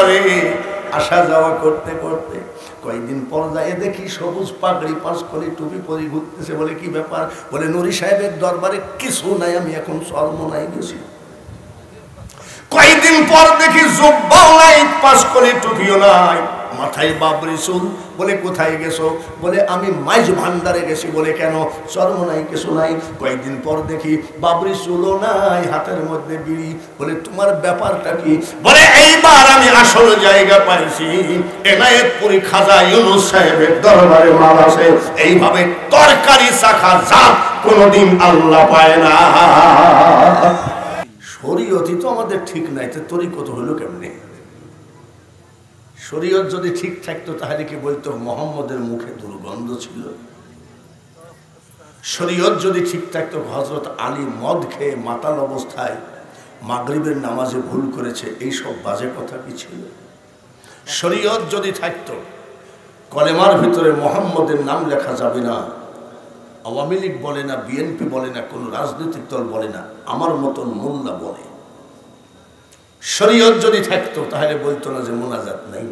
দরবারে আসা যাওয়া করতে করতে কয়েকদিন পর যায় দেখি সবুজ পাগড়ি পাঁচ করে টুপি পরে ঘুরতেছে। বলে কি ব্যাপার? বলে নুরি সাহেবের দরবারে কিছু নাই, আমি এখন চরমোনাই গেছি। কয়েকদিন পর দেখি জুব্বাও নাই, পাঁচ করে টুপিও নাই, মাথায় বাবরি চুল। বলে কোথায় গেছো? বলে আমি মাইজ ভান্ডারে গেছি। বলে কেন? চরমোনাই কিছু নাই। কয়েকদিন পর দেখি বাবরি চুলও নাই, হাতের মধ্যে বিড়ি। বলে তোমার ব্যাপারটা কি? বলে এইবার আমি আসল জায়গা পাইছি, এনায়েতপুরি খাজা ইউনুস সাহেবের দরবারে মাল আছে। এইভাবে তরকারি চাখা জাত কোনোদিন আল্লাহ পায় না। শরীয়তই তো আমাদের ঠিক নাই, তো তরিকত হইল কেমনে? শরীয়ত যদি ঠিক থাকতো তাহলে কি বলতো মোহাম্মদের মুখে দুর্গন্ধ ছিল? শরীয়ত যদি ঠিক থাকতো হযরত আলী মদ খেয়ে মাতাল অবস্থায় মাগরিবের নামাজে ভুল করেছে, এইসব বাজে কথা কি ছিল? শরীয়ত যদি থাকতো কলেমার ভিতরে মোহাম্মদের নাম লেখা যাবে না, আওয়ামী লীগ বলে না, বিএনপি বলে না, কোনো রাজনৈতিক দল বলে না, আমার মতন মোল্লা বলে। শরীয়ত যদি থাকতো তাহলে বলতো না যে মোনাজাত নাই।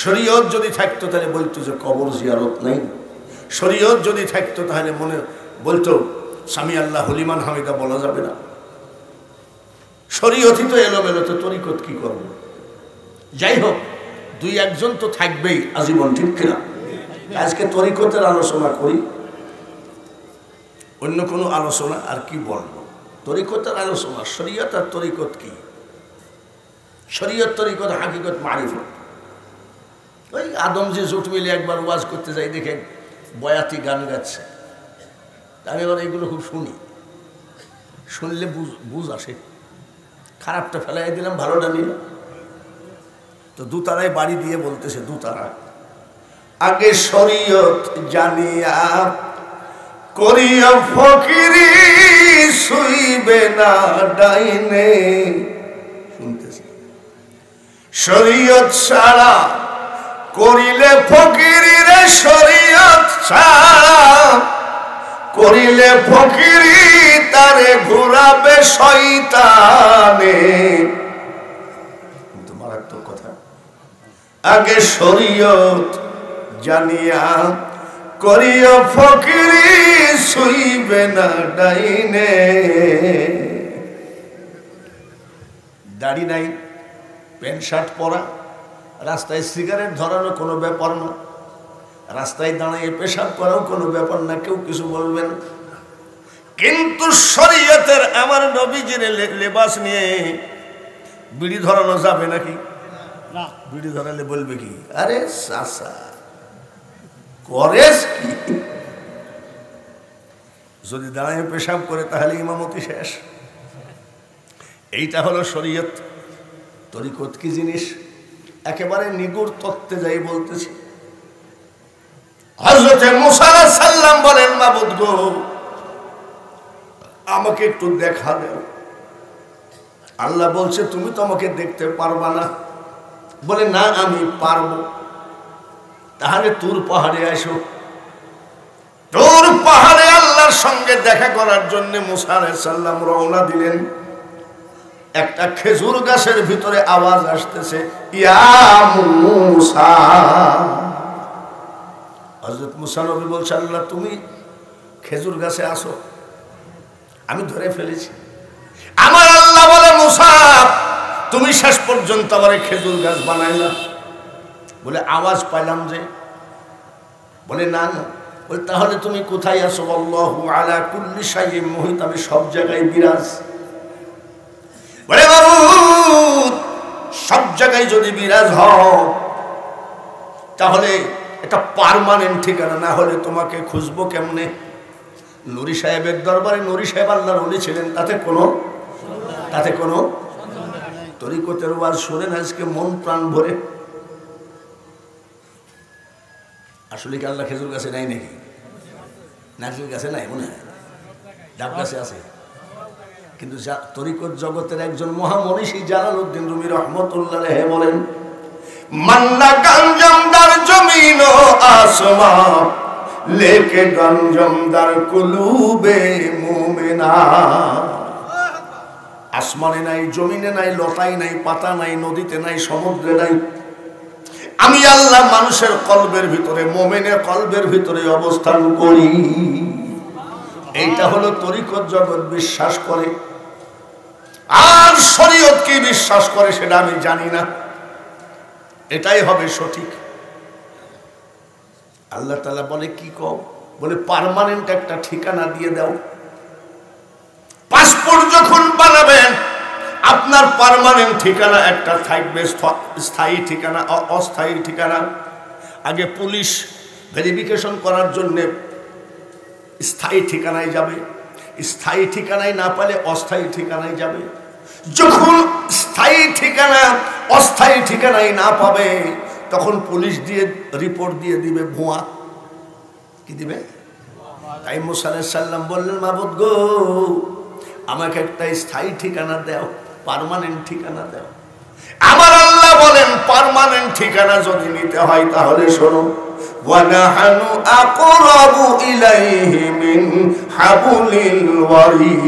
শরীয়ত যদি থাকতো তাহলে বলতো যে কবর জিয়ারত নাই। শরীয়ত যদি থাকতো তাহলে মনে বলতো সামি আল্লাহ হলিমান হামিদা বলা যাবে না। শরীয়তই তো এলোমেলো, তো তরিকত কি করবো? যাই হোক, দুই একজন তো থাকবেই আজীবন, ঠিক কিনা? আজকে তরিকতের আলোচনা করি, অন্য কোনো আলোচনা আর কি বলবো? তরিকতের আলোচনা। শরীয়ত আর তরিকত কি? শরীয়ত তরিকত হাকিকত মারিফত। ওই আদমজি জোট মিলে একবার ওয়াজ করতে যাই, দেখেন বয়াতি গান গাচ্ছে। আমি এবার এইগুলো খুব শুনি, শুনলে বুঝ আসে। খারাপটা ফেলাই দিলাম, ভালোটা নিলাম। তো দুতারায় বাড়ি দিয়ে বলতেছে, দুতারা আগে শরীয়ত জানিয়া করিয়া ফকিরি শুইবে না ডাইনে। শুনতেছি, শরীয়ত ছাড়া করিলে ফকিরি রে, শরীয়ত ছাড়া করিলে ফকিরি তারে ঘুরাবে শয়তানে। কিন্তু মারাত্মক কথা, আগে শরীয়ত জানিয়া করিয়া ফকিরি শুইবে না ডাইনে। দাড়ি নাই, প্যান্ট শার্ট পরা, রাস্তায় সিগারেট ধরানো কোনো ব্যাপার না, রাস্তায় দাঁড়িয়ে পেশাব করাও কোনো ব্যাপার না, কেউ কিছু বলবেন। কিন্তু শরীয়তের আমার নবীজির লেবাস নিয়ে বিড়ি ধরানো যাবে নাকি? না, বিড়ি ধরালে বলবে কি, আরে চাচা করেস কি? যদি দাঁড়িয়ে পেশাব করে তাহলে ইমামতি শেষ। এইটা হলো শরীয়ত। তরিকত কি জিনিস একেবারে নিগুড় তত্ত্বে যাই বলতেছি। হযরত মুসা আলাইহিস সালাম বলেন, মাবুদ গো আমাকে একটু দেখা দাও। আল্লাহ বলছে, তুমি তো আমাকে দেখতে পারবা না। বলে না, আমি পারবো। তাহলে তুর পাহাড়ে আসো। তুর পাহাড়ে আল্লাহর সঙ্গে দেখা করার জন্য মুসা আলাইহিস সালাম রওনা দিলেন। একটা খেজুর গাছের ভিতরে আওয়াজ আসতেছে, ইয়া মুসা। হযরত মুসা নবী বলছে, আল্লাহ তুমি খেজুর গাছে আসো, আমি ধরে ফেলেছি। আমার আল্লাহ বলে, মুসা তুমি শেষ পর্যন্ত আমার খেজুর গাছ বানাইলা। বলে আওয়াজ পাইলাম যে। বলে না না। বলে তাহলে তুমি কোথায় আসো? আল্লাহু আলা কুল্লি শাইইন মুহিত, আমি সব জায়গায় বিরাজ। বলে মাবুদ সব জায়গায় যদি বিরাজ হও তাহলে একটা পার্মানেন্ট ঠিকানা, না হলে তোমাকে খুঁজবো কেমনে? নুরি সাহেবের দরবারে নুরি সাহেব আল্লাহর ওলি ছিলেন, তাতে কোনো তরিকতের ওয়াজ শোনেন আজকে মন প্রাণ ভরে। আসলে কি আল্লাহ খেজুর গাছে নাই নাকি? নারকেল গাছে নাই মনে হয়, ডাব গাছে আছে। কিন্তু তরিকত জগতের একজন মহামনীষী জালালউদ্দিন রুমি রহমতুল্লাহ আলাইহি বলেন, মান্না গঞ্জমদার জমিন ও আসমান লেকে গঞ্জমদার কুলুবে মুমিনা। আসমানে নাই, জমিনে নাই, লতায় নাই, পাতা নাই, নদীতে নাই, সমুদ্রে নাই। আমি আল্লাহ মানুষের কলবের ভিতরে, মোমেনের কলবের ভিতরে অবস্থান করি। এইটা হলো তরিকত জগৎ বিশ্বাস করে। আর শরীয়ত কি বিশ্বাস করে সেটা আমি জানি না, এটাই হবে সঠিক। আল্লাহ তাআলা বলে কি কও, বলে পার্মানেন্ট একটা ঠিকানা দিয়ে দাও। পাসপোর্ট যখন বানাবেন আপনার পার্মানেন্ট ঠিকানা একটা থাকবে, স্থায়ী ঠিকানা, অস্থায়ী ঠিকানা। আগে পুলিশ ভেরিফিকেশন করার জন্য স্থায়ী ঠিকানায় যাবে, স্থায়ী ঠিকানায় না পেলে অস্থায়ী ঠিকানায় যাবে। যখন স্থায়ী ঠিকানা অস্থায়ী ঠিকানায় না পাবে তখন পুলিশ দিয়ে রিপোর্ট দিয়ে দিবে ভুয়া। কি দিবে? তাই মুসা আলাইহিস সালাম বললেন, মাবুদ গো, আমাকে একটা স্থায়ী ঠিকানা দাও, পার্মানেন্ট ঠিকানা দাও। আমার আল্লাহ বলেন পার্মানেন্ট ঠিকানা যদি নিতে হয় তাহলে শোনো, ওয়ানাহানু আকরাবু ইলাইহি মিন হাবলিল ওয়ারিদ।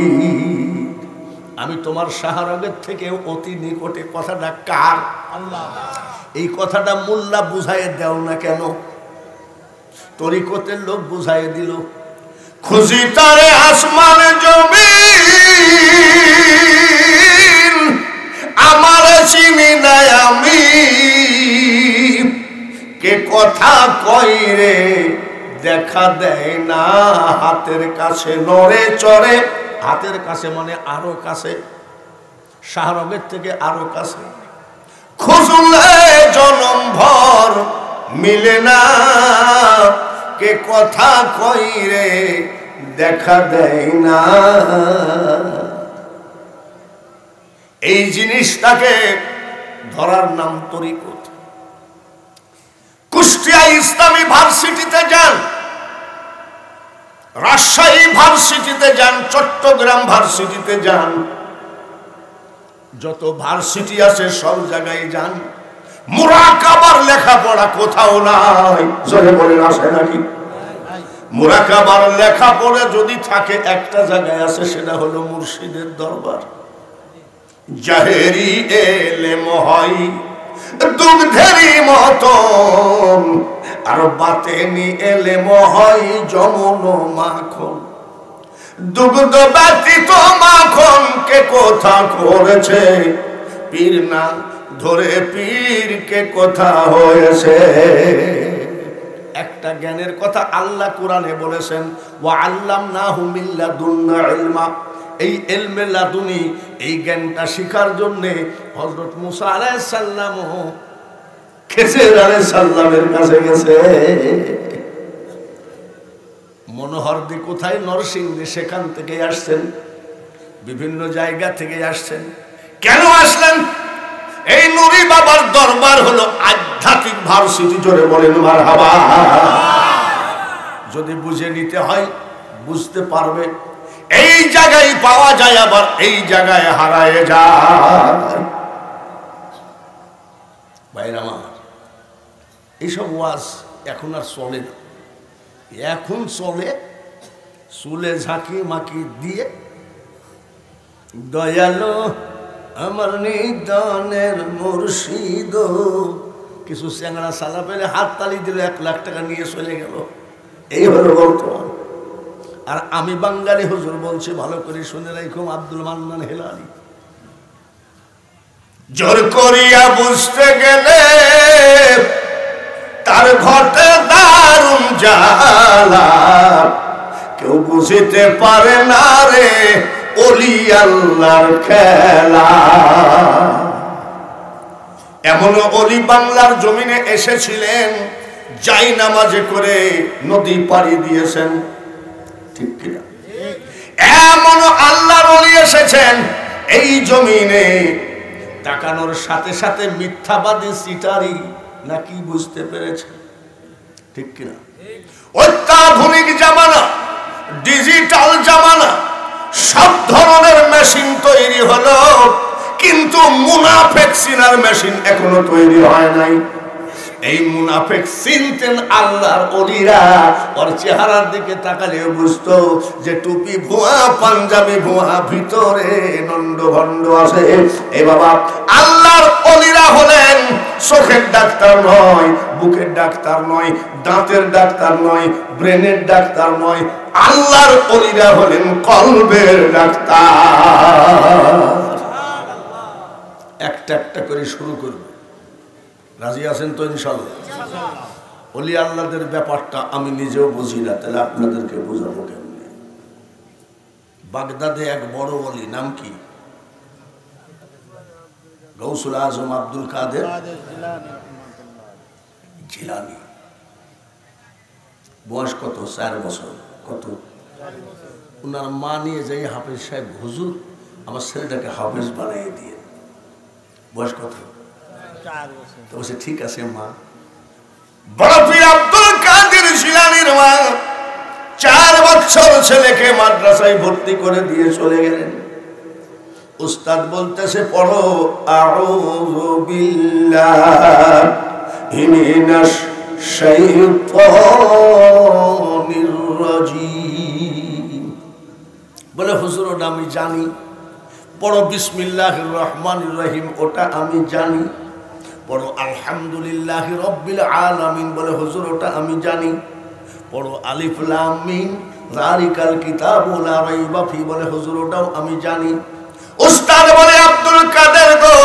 আমি তোমার শাহরগের থেকে অতি নিকটে। কথাটা কার? আল্লাহ। এই কথাটা মোল্লা বুঝাইয়ে দাও না কেন? তরিকতের লোক বুঝাইয়ে দিল। খুশি তারে আসমান জমিন, আমার চিনি নাই আমি, কে কথা কই রে দেখা দেয় না হাতের কাছে, নড়ে চড়ে। হাতের কাছে মানে আরো কাছে, শাহরগের থেকে আরো কাছে। খুঁজলে জনম ভর মিলে না, কে কথা কই রে দেখা দেয় না। এই জিনিসটাকে ধরার নাম তরিকত। কুষ্টিয়া ইসলামী ভার্সিটিতে যান, রাজশাহী ভার্সিটিতে যান, চট্টগ্রাম ভার্সিটিতে যান, যত ভার্সিটি আছে সব জায়গায় যান, মুরাকাবার লেখাপড়া কোথাও নাই। জোরে বলেন আছে নাকি? মুরাকাবার লেখাপড়া যদি থাকে একটা জায়গায় আছে, সেটা হলো মুর্শিদের দরবার। জাহেরি এলেম হয় দুগ্ধেরই মতন, আর বাতেনি এলেম হয় যমন মাখন। দুগ্ধ ব্যতীত মাখন কে কথা করেছে, পীর না ধরে পীর কে কথা হয়েছে। একটা জ্ঞানের কথা আল্লাহ কোরআনে বলেছেন, ওয়া আল্লামনাহু মিন লাদুন্না ইলমা। এই ইলমে লাদুনি, এই জ্ঞানটা শিখার জন্য হযরত মুসা আলাইহিস সালাম খেজর আলাইহিস সালামের কাছে গেছে। মনোহরদি কোথায়? নরসিংদী, সেখান থেকে আসছেন, বিভিন্ন জায়গা থেকে আসছেন। কেন আসলেন? এই নুরি বাবার দরবার হলো আধ্যাত্মিক ভার্সিটি। জোরে বলেন মারহাবা। যদি বুঝে নিতে হয় বুঝতে পারবে। এই জায়গায় পাওয়া যায়, আবার এই জায়গায় হারায় যায়। ভাইরা আমার, এইসব ওয়াজ এখন আর চলে না। এখন চলে চুলে ঝাঁকি মাকি দিয়ে, দয়ালো আমার নিদানের মুর্শিদ। কিছু চ্যাংড়া সালা পেলে হাত তালি দিল, 1 লাখ টাকা নিয়ে চলে গেল। এই হলো বর্তমান। আর আমি বাঙালি হুজুর বলছি, ভালো করে শুনে রাখো, আব্দুল মান্নান হেলালি। জোর করিয়া বুঝতে গেলে তার ঘটে দারুণ জ্বালা, কেউ বুঝিতে পারে না রে ওলি আল্লাহর খেলা। এমন ওলি বাংলার জমিনে এসেছিলেন, যাই নামাজে করে নদী পাড়ি দিয়েছেন। ঠিক কিনা? এমন আল্লাহর ওলি এসেছেন এই জমিনে, তাকানোর সাথে সাথে মিথ্যাবাদী সিটারি নাকি বুঝতে পেরেছে। ঠিক কিনা? অত্যাধুনিক জামানা, ডিজিটাল জামানা, সব ধরনের মেশিন তৈরি হলো, কিন্তু মুনাফেক সিনার মেশিন এখনো তৈরি হয় নাই। এই মুনাফিক চিনতেন আল্লাহর ওলিরা, ওর চেহারার দিকে তাকালে বুঝতো যে টুপি ভুয়া, পাঞ্জাবি ভুয়া, ভিতরে নন্ড ভণ্ড আছে। এই বাবা আল্লাহর ওলিরা হলেন চোখের ডাক্তার নয়, বুকের ডাক্তার নয়, দাঁতের ডাক্তার নয়, ব্রেনের ডাক্তার নয়, আল্লাহর ওলিরা হলেন কলবের ডাক্তার। একটা একটা করে শুরু করবে, রাজি আছেন তো ইনশাআল্লাহ? ওলি আল্লাহদের ব্যাপারটা আমি নিজেও বুঝি না, তাহলে আপনাদেরকে বোঝাবো কেমনে। বাগদাদে এক বড় ওলি, নাম কি? গৌসুল আজম আব্দুল কাদের জিলানী। বয়স কত? 4 বছর। কত? ওনার মা নিয়ে যাই হাফেজ সাহেব, হুজুর আমার ছেলেটাকে হাফেজ বানিয়ে দিয়ে। বয়স কত? 4 বছর। তো বলছে ঠিক আছে মা। বড় পীর আব্দুল কাদের জিলানীর মা 4 বছর ছেলেকে মাদ্রাসায় ভর্তি করে দিয়ে চলে গেলেন। উস্তাদ বলতেছে পড়ো আউযু বিল্লাহি মিনাশ শাইতানির রাজিম। বলে হুজুর ওটা আমি জানি। পড়ো বিসমিল্লাহির রহমানির রহিম, ওটা আমি জানি। পড়ো আলহামদুলিল্লাহি রাব্বিল আলামিন, বলে হুজুর ওটা আমি জানি। পড়ো আলিফ লাম মিম যালিকাল কিতাবু লা রাইবা ফি, বলে হুজুর ওটাও আমি জানি। উস্তাদ বলে আব্দুল কাদের গো,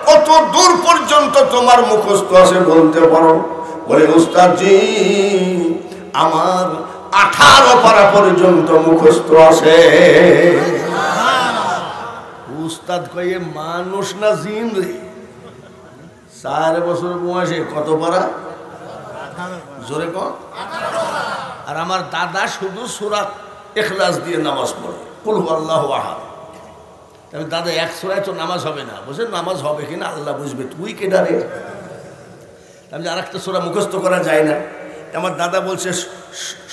কত দূর পর্যন্ত তোমার মুখস্থ আছে বলতে পারো? বলে উস্তাদ জি আমার 18 পারা পর্যন্ত মুখস্থ আছে। উস্তাদ কয়ে মানুষ না জিন রে? 4 বছর বয়সে কত পারা? জোরে কর। আর আমার দাদা শুধু সূরা ইখলাস দিয়ে নামাজ পড়ে, কুল হুয়াল্লাহু আহাদ। তবে দাদা 1 সূরায় তো নামাজ হবে না। বলছে নামাজ হবে কিনা আল্লাহ বুঝবে, তুই কে ডারে? আমি আর একটা সূরা মুখস্থ করা যায় না। আমার দাদা বলছে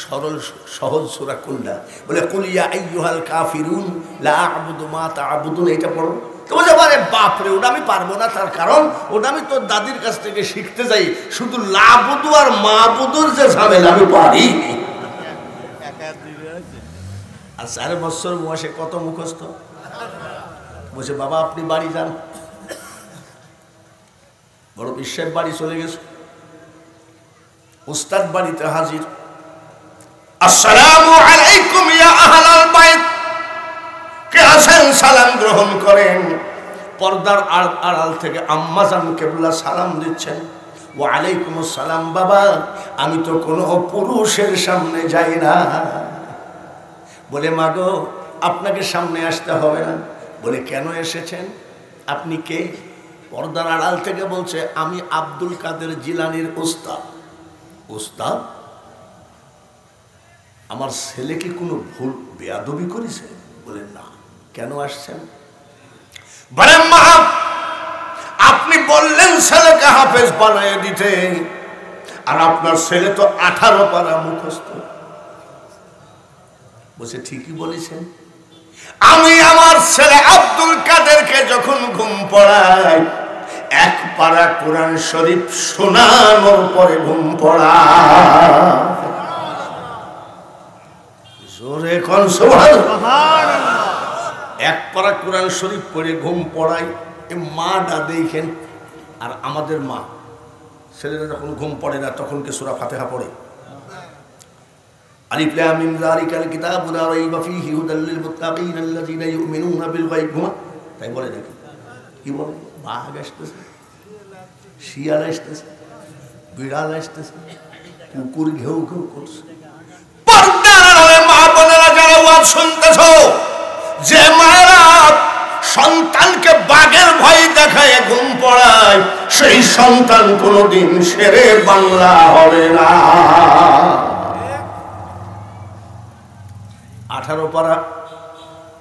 সরল সহজ সূরা কোনটা? বলে কুল ইয়া আইয়ুহাল কাফিরুন লা আ'বুদু মা তা'বুদুন, এটা পড়ো। তো বলে আরে বাপ রে, ওটা আমি পারবো না। তার কারণ ওটা আমি তোর দাদির কাছ থেকে শিখতে যাই, শুধু লাবুদু আর মাবুদুর যে ঝামেলা আমি পারি। আর 4 বছর বয়সে কত মুখস্থ? বলছে বাবা আপনি বাড়ি যান। বড় পীর সাহেব বাড়ি চলে গেছে। উস্তাদ বাড়িতে হাজির। আসসালামু আলাইকুম ইয়া আহলাল বাইত, কে আছেন সালাম গ্রহণ করেন। পর্দার আড়াল থেকে আম্মা জান কেবলা সালাম দিচ্ছেন। ওয়া আলাইকুমুস সালাম বাবা, আমি তো কোনো পুরুষের সামনে যাই না। বলে মা গো আপনাকে সামনে আসতে হবে না। বলে কেন এসেছেন? আপনি কে? পর্দার আড়াল থেকে বলছে আমি আব্দুল কাদের জিলানীর উস্তাদ। উস্তাদ আমার ছেলে কি কোনো ভুল বেয়াদবি করেছে? বলে না। কেন আসছেন? বলে মা আপনি বললেন ছেলেকে হাফেজ বানিয়ে দিতে, আর আপনার ছেলে তো 18 পারা মুখস্থ। বলছে ঠিকই বলেছেন। আমি আমার ছেলে আব্দুল কাদেরকে যখন ঘুম পড়াই, 1 পারা কোরআন শরীফ শোনানোর পরে ঘুম পড়াই। জোরে কোন সুবহানাল্লাহ। 1 পারা কোরআন শরীফ পড়ে ঘুম পড়াই। এই মাটা দেখেন। আর আমাদের মা ছেলেরা যখন ঘুম পড়ে না তখন কি সূরা ফাতিহা পড়ে? আলিফ লাম মিম যালিকাল কিতাবু লা রাইবা ফীহি হুদাল লিল মুত্তাকিন আল্লাযীনা ইউমিনুনা বিল গায়ব। তাই বলে দেখি কি বলে? বাঘ আসতেছে, শিয়াল আসতেছে, বিড়াল আসতেছে, কুকুর ঘেউ ঘেউ করছে। পর্দার আড়ালে মা বোনেরা যারা ওয়াজ শুনতেছো, যে মায়েরা সন্তানকে বাঘের ভয় দেখায় ঘুম পড়ায়, সেই সন্তান কোনোদিন শেরে বাংলা হবে না। 18 পারা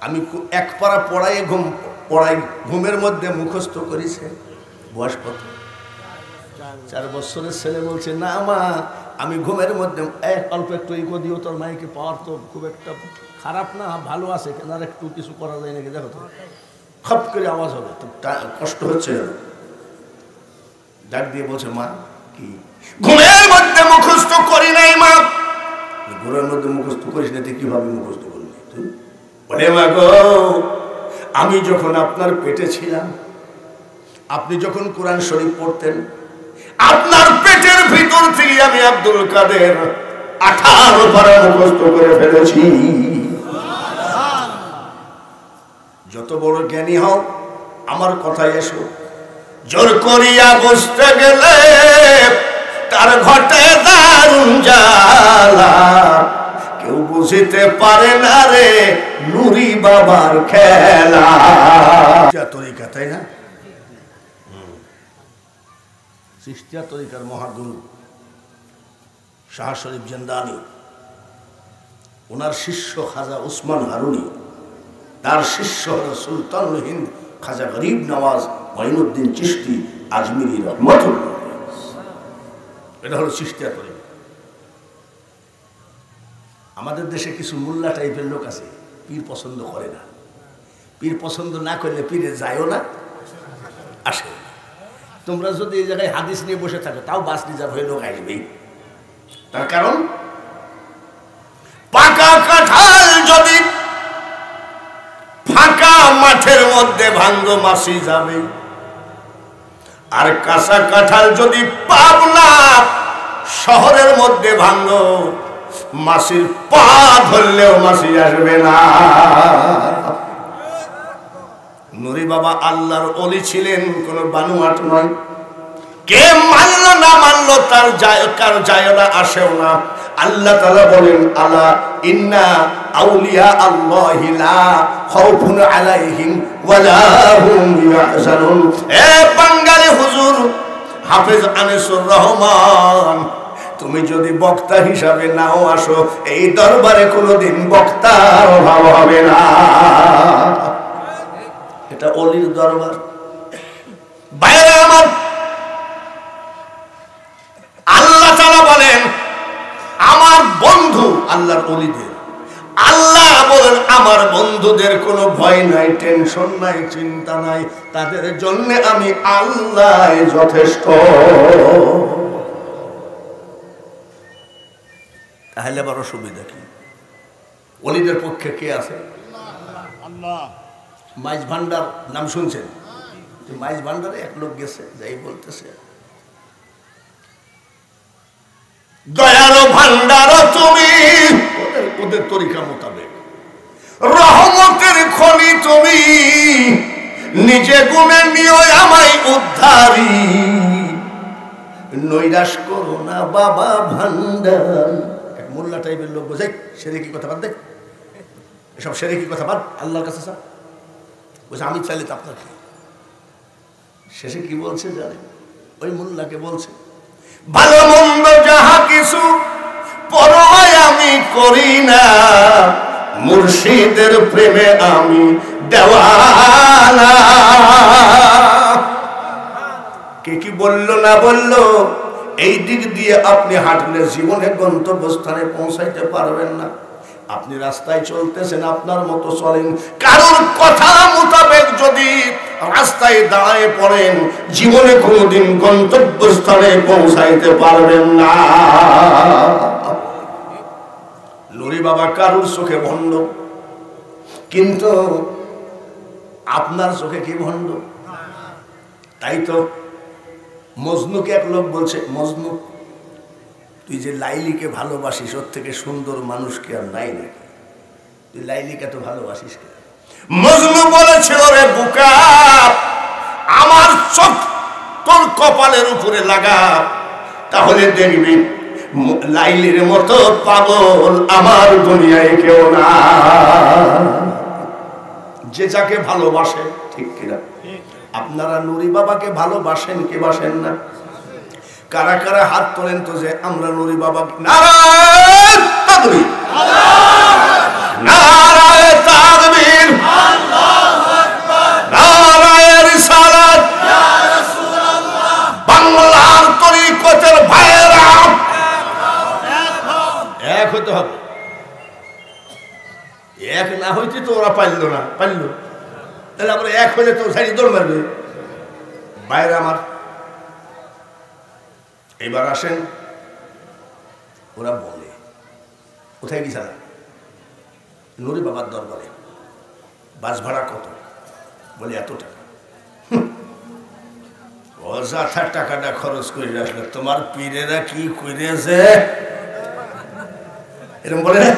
আমি 1 পারা পড়াই ঘুমের মধ্যে মুখস্থ করেছে। বয়স কত? 4 বছরের ছেলে বলছে না মা আমি ঘুমের মধ্যে অল্প একটু ইকো দিও, তোর মাইকে পাওয়ার তো খুব একটা খারাপ না, ভালো আছে, কেন আর একটু কিছু করা যায় নাকি দেখো তো। খপ করে আওয়াজ হবে, তো কষ্ট হচ্ছে। ডাক দিয়ে বলছে মা কি ঘুমের মধ্যে মুখস্থ করি নাই মা। ঘুমের মধ্যে মুখস্থ করিস না, কিভাবে মুখস্থ করবি তুই? বলে মা গো, আমি যখন আপনার পেটে ছিলাম, আপনি যখন কোরআন শরীফ পড়তেন, আপনার পেটের ভিতর থেকে আমি আব্দুল কাদের 18 পারা মুখস্থ করে ফেলেছি। যত বড় জ্ঞানী হও, আমার কথায় এসো। জোর করিয়া বসতে গেলে তার ঘটে দারুণ জ্বালা, কেউ বুঝিতে পারে না রে নুরি বাবার খেলা। তরিকা, তাই না? চিশতিয়া তরিকার মহাগুরু শাহ শরীফ জিন্দানি, ওনার শিষ্য খাজা উসমান হারুনি, তার শিষ্য হল সুলতান হিন্দ খাজা গরিব নওয়াজ মঈনুদ্দিন চিশতি আজমিরি রহমতুল্লাহ। এটা হলো চিশতিয়া তরিকা। আমাদের দেশে কিছু মোল্লা টাইপের লোক আছে, পীর পছন্দ করে না। পীর পছন্দ না করলে পীরে যায়ও না, আসে। তোমরা যদি এই জায়গায় হাদিস নিয়ে বসে থাকো, তাও বাস রিজার্ভ হয়ে লোক আসবেই। তার কারণ পাকা কাঁঠাল যদি ফাঁকা মাঠের মধ্যে ভাঙ্গ মাসি যাবে, আর কাঁচা কাঁঠাল যদি পাবনা শহরের মধ্যে ভাঙ্গ, মাসির পা ধরলেও মাসি আসবে না। নুরি বাবা আল্লাহর ওলি ছিলেন, কোন বানুয়াট নয়। কে মানলো না মানলো তার যায় না, আসেও না। আল্লাহ তাআলা বলেন, আলা ইন্না আউলিয়া আল্লাহি লা খাউফুন আলাইহিম ওয়ালা হুম ইয়াহজানুন। এ বাঙালি হুজুর হাফেজ আনিসুর রহমান, তুমি যদি বক্তা হিসাবে নাও আসো, এই দরবারে কোনোদিন বক্তার অভাব হবে না। এটা অলির দরবার। বাইরে আমার আল্লাহ তাআলা বলেন, আমার বন্ধু আল্লাহর অলিদের, আল্লাহ বলেন আমার বন্ধুদের কোনো ভয় নাই, টেনশন নাই, চিন্তা নাই, তাদের জন্য আমি আল্লাহ যথেষ্ট। তাহলে আবার অসুবিধা কি? অলিদের পক্ষে কে আছে? আল্লাহ। মাইজ ভান্ডার নাম শুনছেন? মাইজ ভান্ডারে এক লোক গেছে, যাই বলতেছে, দয়ালো ভান্ডার তুমি, ওদের তরিকা মোতাবেক, রহমতের খনি তুমি, নিজে গুণে নিও আমায় উদ্ধারী, নৈরাশ করো না বাবা ভান্ডার। এক মোল্লা টাইপের লোক বোঝাই, সেরে কি কথা বাদ, দেখ এসব সেরে কি কথা বাদ, আল্লাহর কাছে স্যার বলছে আমি চাইলে তো আপনার কি। শেষে কি বলছে জানেন? ওই মোল্লাকে বলছে, ভালো মন্দ যাহা কিছু পরোয়া আমি করি না, মুর্শিদের প্রেমে আমি দেওয়ানা। কে কি বললো না বললো, এই দিক দিয়ে আপনি হাঁটলে জীবনে গন্তব্যস্থানে পৌঁছাইতে পারবেন না। আপনি রাস্তায় চলতেছেন, আপনার মতো চলেন, কারোর কথা মোতাবেক যদি রাস্তায় দাঁড়ায় পড়েন, জীবনে কোনোদিন গন্তব্যস্থানে পৌঁছাইতে পারবেন না। নুরি বাবা কারোর চোখে ভণ্ড, কিন্তু আপনার চোখে কি ভণ্ড? তাই তো মজনুকে এক লোক বলছে, মজনু তুই যে লাইলিকে ভালোবাসিস, ওর থেকে সুন্দর মানুষকে আর নাই নাকি? তুই লাইলিকে তো ভালোবাসিস কেন? মজনু বলেছে, ওরে বুকা, আমার চোখ তোর কপালের উপরে লাগা, তাহলে দেখবি লাইলির মতো পাগল আমার দুনিয়ায় কেউ না। যে যাকে ভালোবাসে, ঠিক কিনা? আপনারা নুরি বাবাকে ভালোবাসেন কি বাসেন না? কারা কারা হাত তোলেন তো যে আমরা নুরি বাবাকে। নারায়ে তাকবীর, নারায়ে তাকবীর, আল্লাহু আকবার, নারায়ে রিসালাত, ইয়া রাসূলুল্লাহ। বাংলার তরিকতের ভাইরা এক হতে হবে। এক না হইতে তো ওরা পারল না, পারল, তাহলে আমরা এক হলে তো সাইড দৌড় মারবে। বাইরে আমার এবার আসেন, ওরা বলে কোথায় গেছিলাম? নুরি বাবার দরবারে। বাস ভাড়া কত? বলে এত টাকা। অযথা টাকাটা খরচ করে আসলে তোমার পীরেরা কি করেছে এরকম বলে না?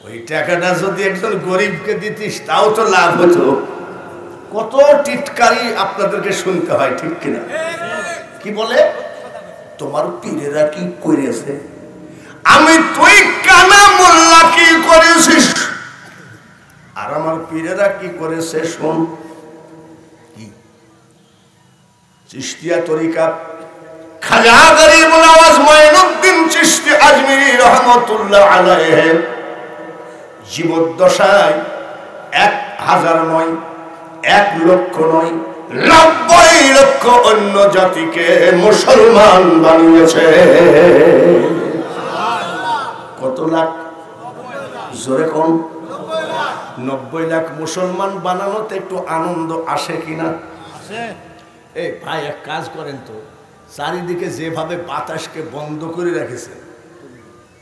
ওই টাকাটা যদি একজন গরিবকে দিতিস তাও তো লাভ হতো। কত টিটকারি আপনাদেরকে শুনতে হয়, ঠিক কিনা? কি বলে? তোমার পীরেরা কি করেছে? আমি তুই কানা মোল্লা কি করেছিস আর আমার পীরেরা কি করেছে শোন। কি চিশতিয়া তরিকা খাজা গরিবুল নওয়াজ মঈনুদ্দিন চিশতি আজমিরি রহমাতুল্লাহ আলাইহি জীবদ্দশায় 1000 নয়, 1 লক্ষ নয়, 90 লক্ষ অন্য জাতিকে মুসলমান বানিয়েছে। কত লাখ? জোরে কোন? 90 লাখ মুসলমান বানানোতে একটু আনন্দ আসে কিনা? এই ভাই এক কাজ করেন তো, চারিদিকে যেভাবে বাতাসকে বন্ধ করে রেখেছে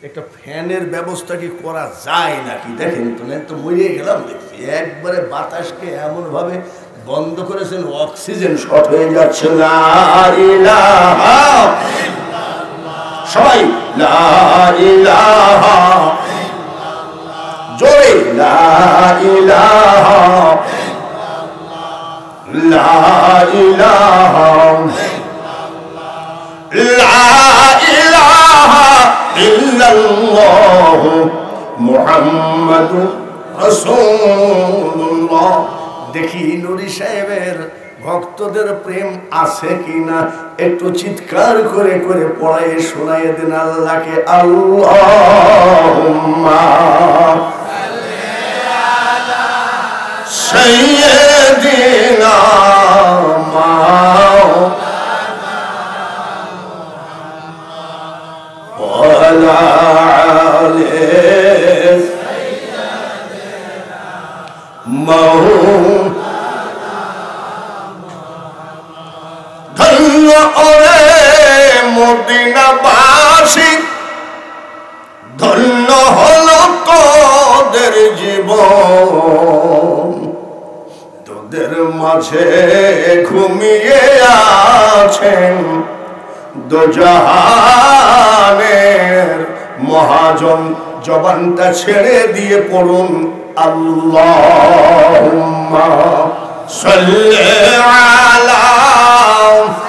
একটা ফ্যানের ব্যবস্থা কি করা যায় নাকি দেখেন তো। না তো মরিয়ে গেলাম দেখছি, একবারে বাতাসকে এমন ভাবে বন্ধ করেছেন অক্সিজেন শর্ট হয়ে যাচ্ছে। লা ইলাহা ইল্লাল্লাহ, সবাই লা ইলাহা ইল্লাল্লাহ, জোরে লা ইলাহা ইল্লাল্লাহ, লা ইলাহা লা ইলাহা ইল্লাল্লাহ মুহাম্মাদুর রাসূলুল্লাহ। দেখি নুরি সাহেবের ভক্তদের প্রেম আছে কিনা, একটু চিৎকার করে করে পড়ায় শোনায় দেন আল্লাহকে। আল্লাহুম্মা সাল্লি আলা সাইয়্যিদিনা وعلى آل سيدنا ধন্য ওরে মদিনাবাসী, ধন্য হলো তোদের জীবন, তোদের মাঝে ঘুমিয়ে আছেন দোজাহানের মহাজন। জবানটা ছেড়ে দিয়ে পড়ুন আল্লাহুম্মা সাল্লি আলা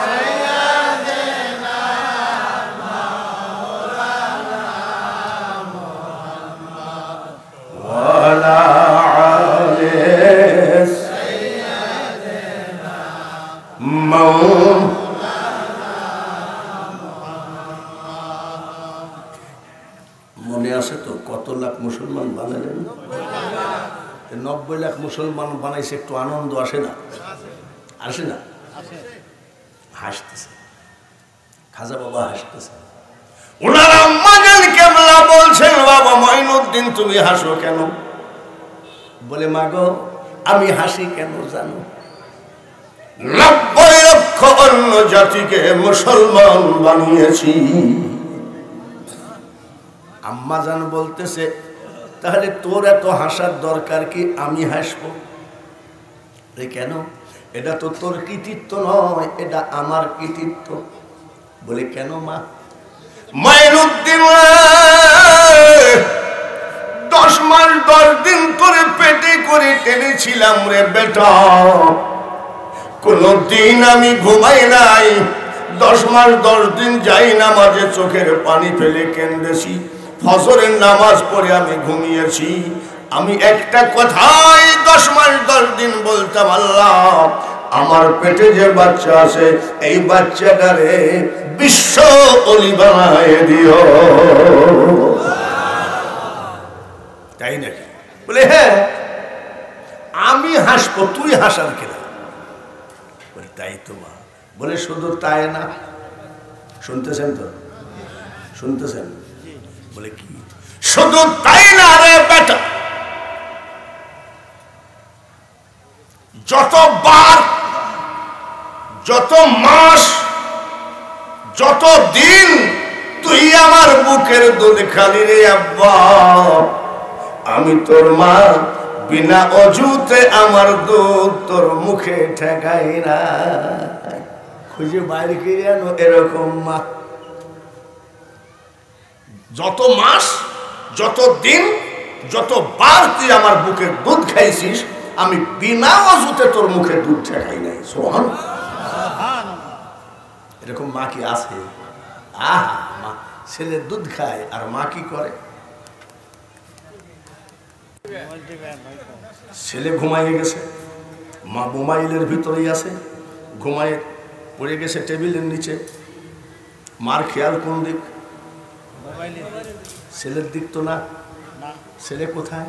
সাইয়্যিদিনা মাওলানা মুহাম্মদ ওয়া আলা আলি সাইয়্যিদিনা মাওলানা। মনে আছে তো কত লাখ মুসলমান বানালেন? 90 লাখ মুসলমান বানাইছে, একটু আনন্দ আসে না? আসে না? হাসতেছে, খাজা বাবা হাসতেছে। ওনারা আম্মাজান কেবলা বলছেন, বাবা মঈনুদ্দিন তুমি হাসো কেন? বলে মা গো আমি হাসি কেন জানো? 90 লক্ষ অন্য জাতিকে মুসলমান বানিয়েছি। আম্মাজান বলতেছে তাহলে তোর এত হাসার দরকার কি? আমি হাসবো কেন? এটা তো তোর কৃতিত্ব নয়, এটা আমার কৃতিত্ব। বলে কেন মা? মঈনুদ্দিন 10 মাস 10 দিন করে পেটে করে টেনেছিলাম রে বেটা, কোনদিন আমি ঘুমাই নাই। 10 মাস 10 দিন যাই নামাজে চোখের পানি ফেলে কেঁদেছি, ফজরের নামাজ পড়ে আমি ঘুমিয়েছি। আমি একটা কথাই 10 মাস 10 দিন বলতাম, আল্লাহ আমার পেটে যে বাচ্চা আছে এই বাচ্চাটারে বিশ্ব ওলি বানায় দিও। তাই নাকি? বলে হ্যাঁ আমি হাসবো, তুই হাসার কেনা? বলে তাই তো মা। বলে শুধু তাই না, শুনতেছেন তো? শুনতেছেন? বলে কি শুধু তাই না রে বেটা, যতবার যত মাস যতদিন তুই আমার বুকের দুধ খালি রে আব্বা, আমি তোর মা, বিনা অজুতে আমার দুধ তোর মুখে ঠেকাই না। খুঁজে বাইরে কে আনো এরকম মা। যত মাস, যত দিন, যতবার তুই আমার বুকের দুধ খাইছিস, আমি বিনা অজুতে তোর মুখে দুধ ঠেকাই নাই। সুবহানাল্লাহ। এরকম মা কি আছে? মা ছেলে দুধ খায় আর মা কি করে? ছেলে ঘুমাইয়ে গেছে, মা মোবাইলের ভিতরেই আছে, ঘুমায় পড়ে গেছে টেবিলের নিচে। মার খেয়াল কোন দিক? ছেলের দিক তো না। ছেলে কোথায়?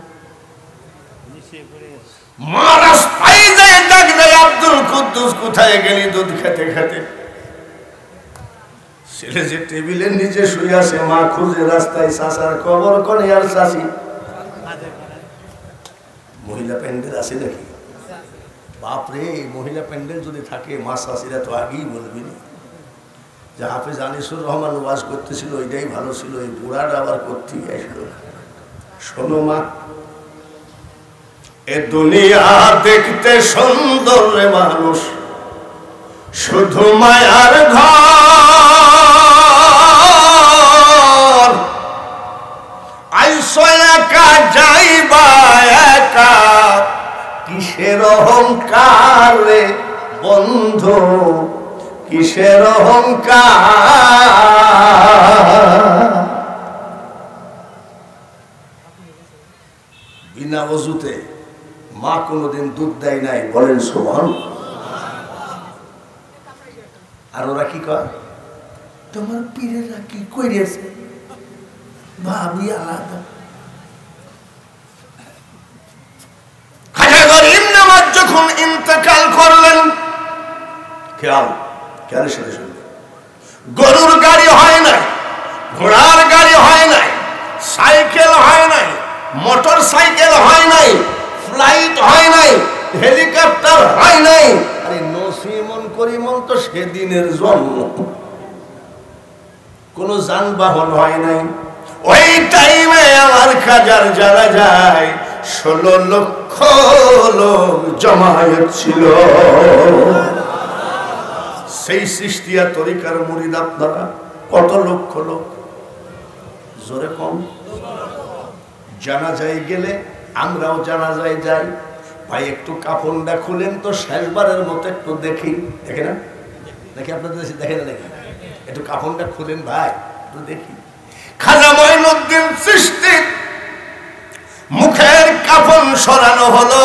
মা রাস্তায় যায় ডাক দেয়, আব্দুল কুদ্দুস কোথায় গেলি দুধ খেতে খেতে? ছেলে যে টেবিলের নিচে শুয়ে আছে, মা খুঁজে রাস্তায় চাচার কবর করে আর চাচি। মহিলা প্যান্ডেল আছে নাকি? বাপরে, মহিলা প্যান্ডেল যদি থাকে মা চাচিরা তো আগেই বলবি না। যে হাফেজ আনিসুর রহমান ওয়াজ করতেছিল ওইটাই ভালো ছিল, এই বুড়াটা আবার করতে আসলো। শোনো মা, এ দুনিয়া দেখতে সুন্দর রে মানুষ, শুধু মায়ার ঘর। আইসো একা যাইবা একা, কিসের অহংকার রে বন্ধু, কিসের অহংকার। বিনা ওযুতে মা কোনোদিন দুধ দেয় নাই, বলেন সুবহানাল্লাহ। আর ওরা কি কয়? তোমার পীরেরা কি করেছে ভাবি আলাদা। খাজা গরিব নওয়াজ যখন ইন্তেকাল করলেন, খেয়ালের সাথে শুনলেন, গরুর গাড়ি হয় নাই, ঘোড়ার গাড়ি হয় নাই, সাইকেল হয় নাই, মোটর সাইকেল হয় নাই, ফ্লাইট হয় নাই, হেলিকপ্টার হয় নাই। আরে নসিমন করিমন তো সেদিনের জন্ম, কোন যানবাহন হয় নাই। ওই টাইমে আমার খাজার জানা যায় 16 লক্ষ লোক জমায়েত ছিল। সেই সৃষ্টিয়া তরিকার মুরিদ আপনারা কত লক্ষ লোক? জোরে কম। জানাজায় গেলে আমরাও জানাজায় যাই, ভাই একটু কাফনটা খুলেন তো শেষবারের মতো একটু দেখি। দেখে না? দেখি আপনাদের দেখে না? দেখি একটু কাফনটা খুলেন ভাই, একটু দেখি। খাজা মঈনুদ্দিন চিশতি মুখের কাফন সরানো হলো,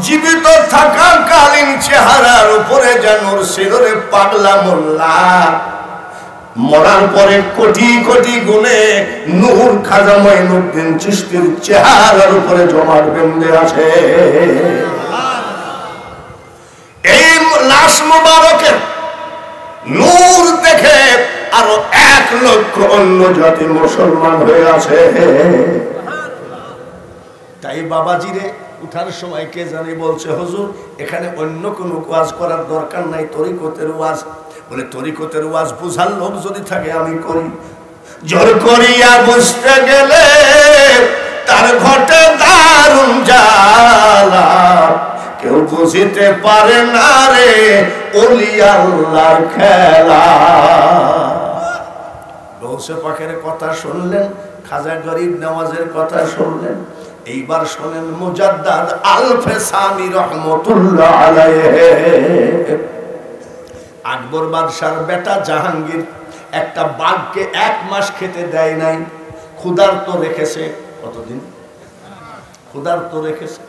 জীবিত থাকাকালীন চেহারার উপরে যেন শিররে পাগলা মোল্লা, মরার পরে কোটি কোটি গুণে নূর খাজা মঈনুদ্দিন চিশতির চেহারার উপরে জমাট বেঁধে আছে। এই লাশ মুবারকের নূর দেখে আরো 1 লক্ষ অন্য জাতি মুসলমান হয়ে আছে। তাই বাবাজিরে উঠার সময় কে জানি বলছে, হুজুর এখানে অন্য কোনো ওয়াজ করার দরকার নাই, তরিকতের ওয়াজ। বলে তরিকতের ওয়াজ বুঝার লোক যদি থাকে আমি করি। জোর করিয়া বুঝতে গেলে তার ঘটে দারুণ জ্বালা, কেউ বুঝিতে পারে না রে ওলি আল্লাহর খেলা। গৌসে পাকের কথা শুনলেন, খাজা গরিব নওয়াজের কথা শুনলেন, এইবার শোনেন মুজাদ্দাদ আল-ফেসানি রহমতুল্লাহ আলাইহি। আকবর বাদশার বেটা জাহাঙ্গীর একটা বাঘকে 1 মাস খেতে দেয় নাই, ক্ষুধার্ত রেখেছে। কতদিন ক্ষুধার্ত রেখেছে?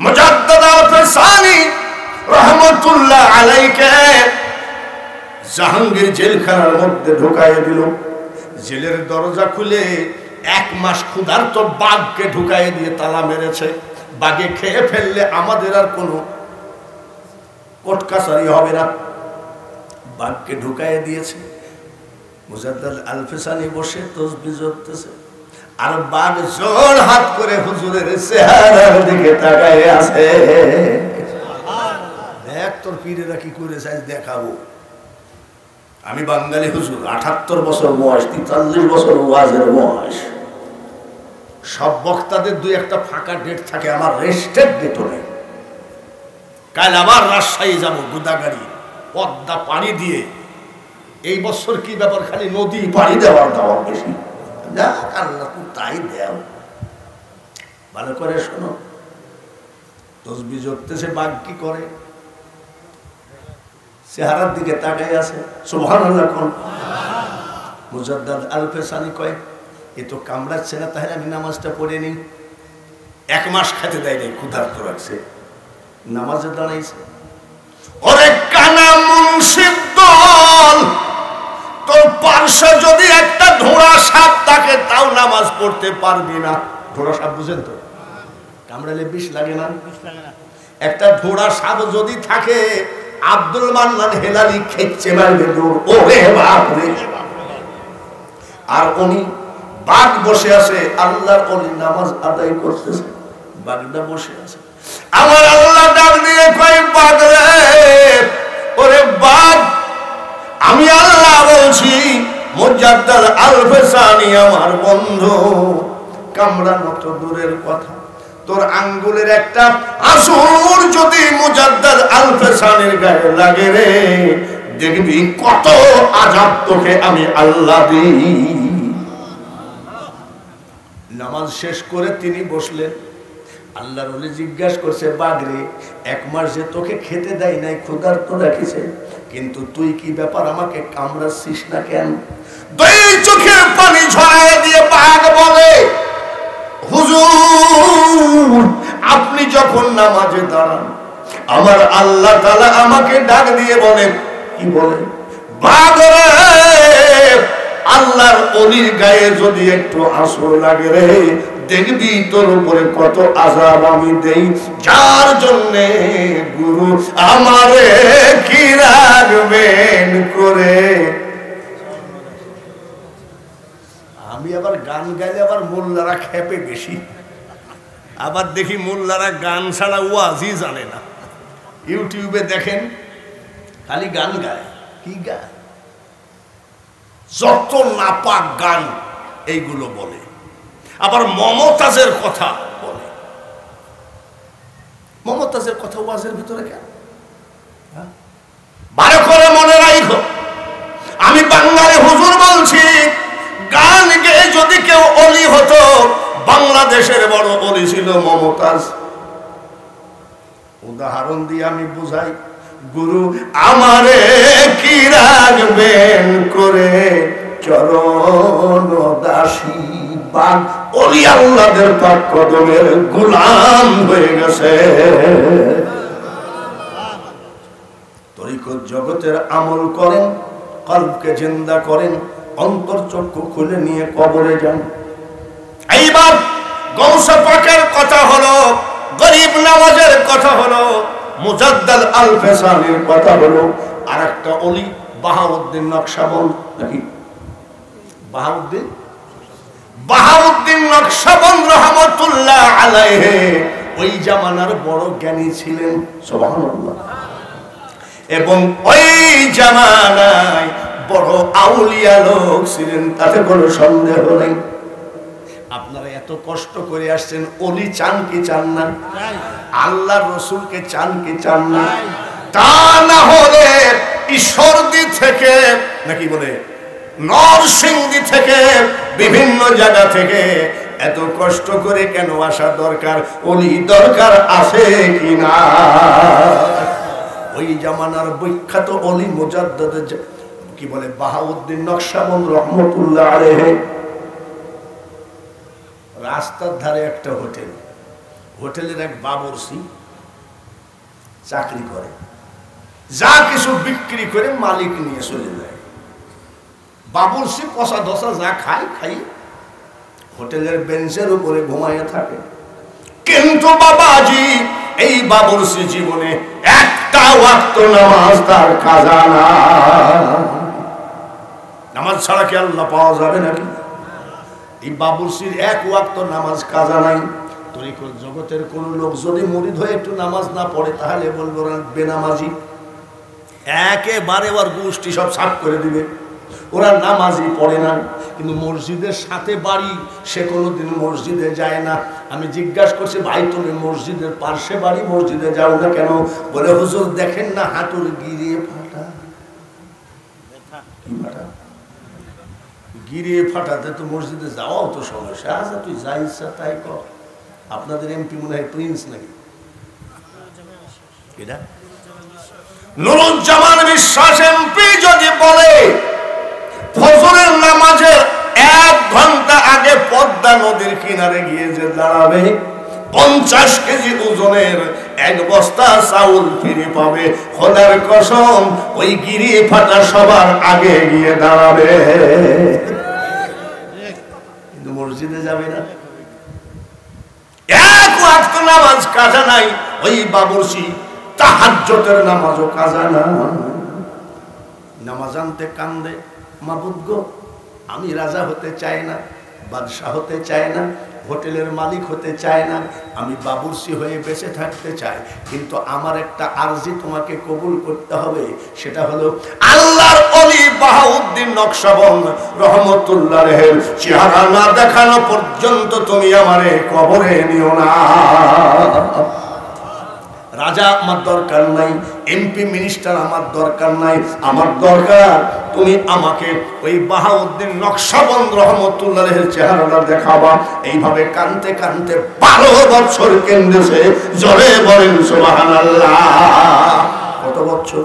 মুজাদ্দাদ আল-ফেসানি রহমতুল্লাহ আলাইহি জাহাঙ্গীর জেলখানার মধ্যে ঢুকাইয়ে দিল। জেলের দরজা খুলে 1 মাস ক্ষুধার্ত বাঘকে ঢুকাইয়ে দিয়ে তালা মেরেছে। বাঘে খেয়ে ফেললে আমাদের আর কোনো কোর্ট কাছারি হবে না, বাঘকে ঢুকাইয়ে দিয়েছে। মুজাদ্দাদ আল-ফেসানি বসে তাসবিহ জপতেছে, আর বাঘ জোর হাত করে হুজুরের চেহারার দিকে তাকায় আছে। দেখ তোর পীরেরা কি করেছে, আজ দেখাবো। আমি বাঙালি হুজুর, 78 বছর বয়স, 43 বছর ওয়াজের বয়স। সব বক্তাদের দুই একটা ফাঁকা ডেট থাকে, আমার রেস্টের ডেটও নেই। কাল আবার রাজশাহী যাবো, গোদাগাড়ি পদ্মা পাড়ি দিয়ে। এই বছর কি ব্যাপার, খালি নদী পাড়ি দেওয়ার দাওয়া বেশি। যাক আল্লাহ তুমি তাই দেও। ভালো করে শোনো, তসবিহ জপতেছে, বাঘ কি করে? চেহারার দিকে তাকাই আছে। সুবহানাল্লাহ কোন মুজাদ্দাদ আল-ফেসানি কয়, এ তো কামড়াচ্ছে না, তাহলে আমি নামাজটা পড়ে নিই। 1 মাস খেতে দেয় নাই, ক্ষুধার্ত রাখছে, নামাজে দাঁড়াইছে। ওরে কানা মুন্সির দল, তোর পার্শ্বে যদি একটা ঢোড়া সাপ থাকে তাও নামাজ পড়তে পারবি না। ঢোড়া সাপ বুঝেন তো, কামড়ালে বিষ লাগে না? একটা ঢোড়া সাপ যদি থাকে, আব্দুল মান্নান হেলালি খেচ্ছে মারবে দৌড়। ওরে বাপ রে! আর উনি বাঘ বসে আছে, আল্লাহর ওলি নামাজ আদায় করতেছে, বাঘটা বসে আছে। আমার আল্লাহ ডাক দিয়ে কয়, বাঘ রে, ওরে বাঘ, আমি আল্লাহ বলছি, মুজাদ্দাদ আল-ফেসানি আমার বন্ধু, কামড়ানো তো দূরের কথা, তোর আঙ্গুলের একটা আসুর যদি মুজাদ্দাদ আল-ফেসানির গায়ে লাগে রে, দেখবি কত আযাব তোকে আমি আল্লাহ দিই। নামাজ শেষ করে তিনি বসলেন। আল্লাহর ওলি জিজ্ঞাসা করছে, বাগরে, 1 মাস যে তোকে খেতে দেয় নাই, ক্ষুধার্ত রাখিছে, কিন্তু তুই কি ব্যাপার, আমাকে কামড়াচ্ছিস না কেন? 2 চোখের পানি ঝরায় দিয়ে বাঘ বলে, হুজুর, আপনি যখন নামাজে দাঁড়ান, আমার আল্লাহ তাআলা আমাকে ডাক দিয়ে বলেন, কি বলে? বাঘ রে, আল্লাহর ওলির গায়ে যদি একটু আসর লাগে রে, দেখবি তোর উপরে কত আযাব আমি দেই, যার জন্য গুরু আমারে কি রাখবেন করে। আমি আবার গান গাইলে আবার মোল্লারা খেপে বেশি, আবার দেখি মোল্লারা গান ছাড়া ওয়াজই জানে না। ইউটিউবে দেখেন খালি গান গায়, কি গায়, যত নাপাক গান এইগুলো বলে, আবার মমতাজের কথা বলে। মমতাজের কথা ওয়াজের ভিতরে কেন? ভালো করে মনে রাখো, আমি বাঙালি হুজুর বলছি, গান গেয়ে যদি কেউ অলি হতো, বাংলাদেশের বড় অলি ছিল মমতাজ। উদাহরণ দিয়ে আমি বুঝাই, গুরু আমারে কি রাখবেন করে, চরণ দাসী বাগ অলি আল্লাহদের পাক কদমের গোলাম হয়ে গেছে। তরিকত জগতের আমল করেন, কলবকে জিন্দা করেন, অন্তর চক্ষু খুলে নিয়ে কবরে যান। এইবার গৌসে পাকের কথা হলো, গরিব নওয়াজের কথা হলো, মুজাদ্দাদ আল-ফেসানির কথা হলো, আর একটা অলি বাহাউদ্দিন নকশবন্দ, নাকি বাহাউদ্দিন নকশবন্দ রহমাতুল্লাহ আলাইহি ওই জামানার বড় জ্ঞানী ছিলেন, সুবহানাল্লাহ। এবং ওই জামানায় বড় আউলিয়া লোক ছিলেন, তাতে কোনো সন্দেহ নেই। আপনারা এত কষ্ট করে আসছেন, অলি চান কি চান না? আল্লাহর রাসূলকে চান কি চান না? তা না হলে ঈশ্বরদী থেকে, নাকি বলে নরসিংদী থেকে, বিভিন্ন জায়গা থেকে এত কষ্ট করে কেন আসা দরকার? অলি দরকার আছে কি না? ওই জামানার বিখ্যাত অলি মুজাদ্দাদ কি বলে বাহাউদ্দিন নকশবন্দ রহমাতুল্লাহ আলাইহি, রাস্তার ধারে একটা হোটেল, হোটেলের এক বাবরসি চাকরি করে, যা কিছু বিক্রি করে মালিক নিয়ে চলে যায়। বাবরসি কষা ধসা যা খায়, খাই হোটেলের বেঞ্চের উপরে ঘুমাইয়া থাকে। কিন্তু বাবাজি, এই বাবরসি জীবনে একটা ওয়াক্ত নামাজ তার কাজা না। নামাজ ছাড়া কি আল্লাহ পাওয়া যাবে নাকি? এই বাবরসির 1 ওয়াক্ত নামাজ কাজা নাই। তরিকত জগতের কোন লোক যদি মুরিদ হয়ে একটু নামাজ না পড়ে, তাহলে বলবো বেনামাজি। একেবারে ওর গোষ্ঠী সব সাফ করে দিবে। ওরা নামাজই পড়ে না, কিন্তু মসজিদের সাথে বাড়ি, সে কোনোদিন মসজিদে যায় না। আমি জিজ্ঞাসা করছি, ভাই তুমি মসজিদের পার্শ্বে বাড়ি, মসজিদে যাও না কেন? বলে হুজুর দেখেন না হাঁটুর গিরিয়ে ফাটা। কি ফাটা? গিরিয়ে ফাটাতে তো মসজিদে যাওয়াও তো সমস্যা। আচ্ছা তুই যা ইচ্ছা তাই কর। আপনাদের এমপি মনে হয় প্রিন্স নাকি? এটা নুরুজ্জামান বিশ্বাস এমপি যদি বলে ফজরের নামাজের 1 ঘন্টা আগে পদ্মা নদীর কিনারে গিয়ে যে দাঁড়াবে, 50 কেজি ওজনের 1 বস্তা চাউল ফিরে পাবে, খোদার কসম ওই গিরি ফাটা সবার আগে গিয়ে দাঁড়াবে, কিন্তু মসজিদে যাবে না। 1 ওয়াক্ত নামাজ কাজা নাই, ওই বাবুর্চি তাহাজ্জুদের নামাজও কাজা না। নামাজ আনতে কান্দে, মাবুদ গো আমি রাজা হতে চাই না, বাদশাহ হতে চাই না, হোটেলের মালিক হতে চায় না, আমি বাবুর্চি হয়ে বেঁচে থাকতে চাই, কিন্তু আমার একটা আরজি তোমাকে কবুল করতে হবে। সেটা হলো আল্লাহর ওলি বাহাউদ্দিন নকশবন্দ রহমতুল্লাহের চেহারা না দেখানো পর্যন্ত তুমি আমারে কবরে নিও না। রাজা আমার দরকার নাই, এমপি মিনিস্টার আমার দরকার নাই, আমার দরকার তুমি আমাকে ওই বাহাউদ্দিন নকশবন্দ রহমতুল্লাহের চেহারাটা দেখাবা। এইভাবে কানতে কানতে 12 বছর কেন্দ্রেছে। জোরে বলেন সুবহানাল্লাহ। কত বছর?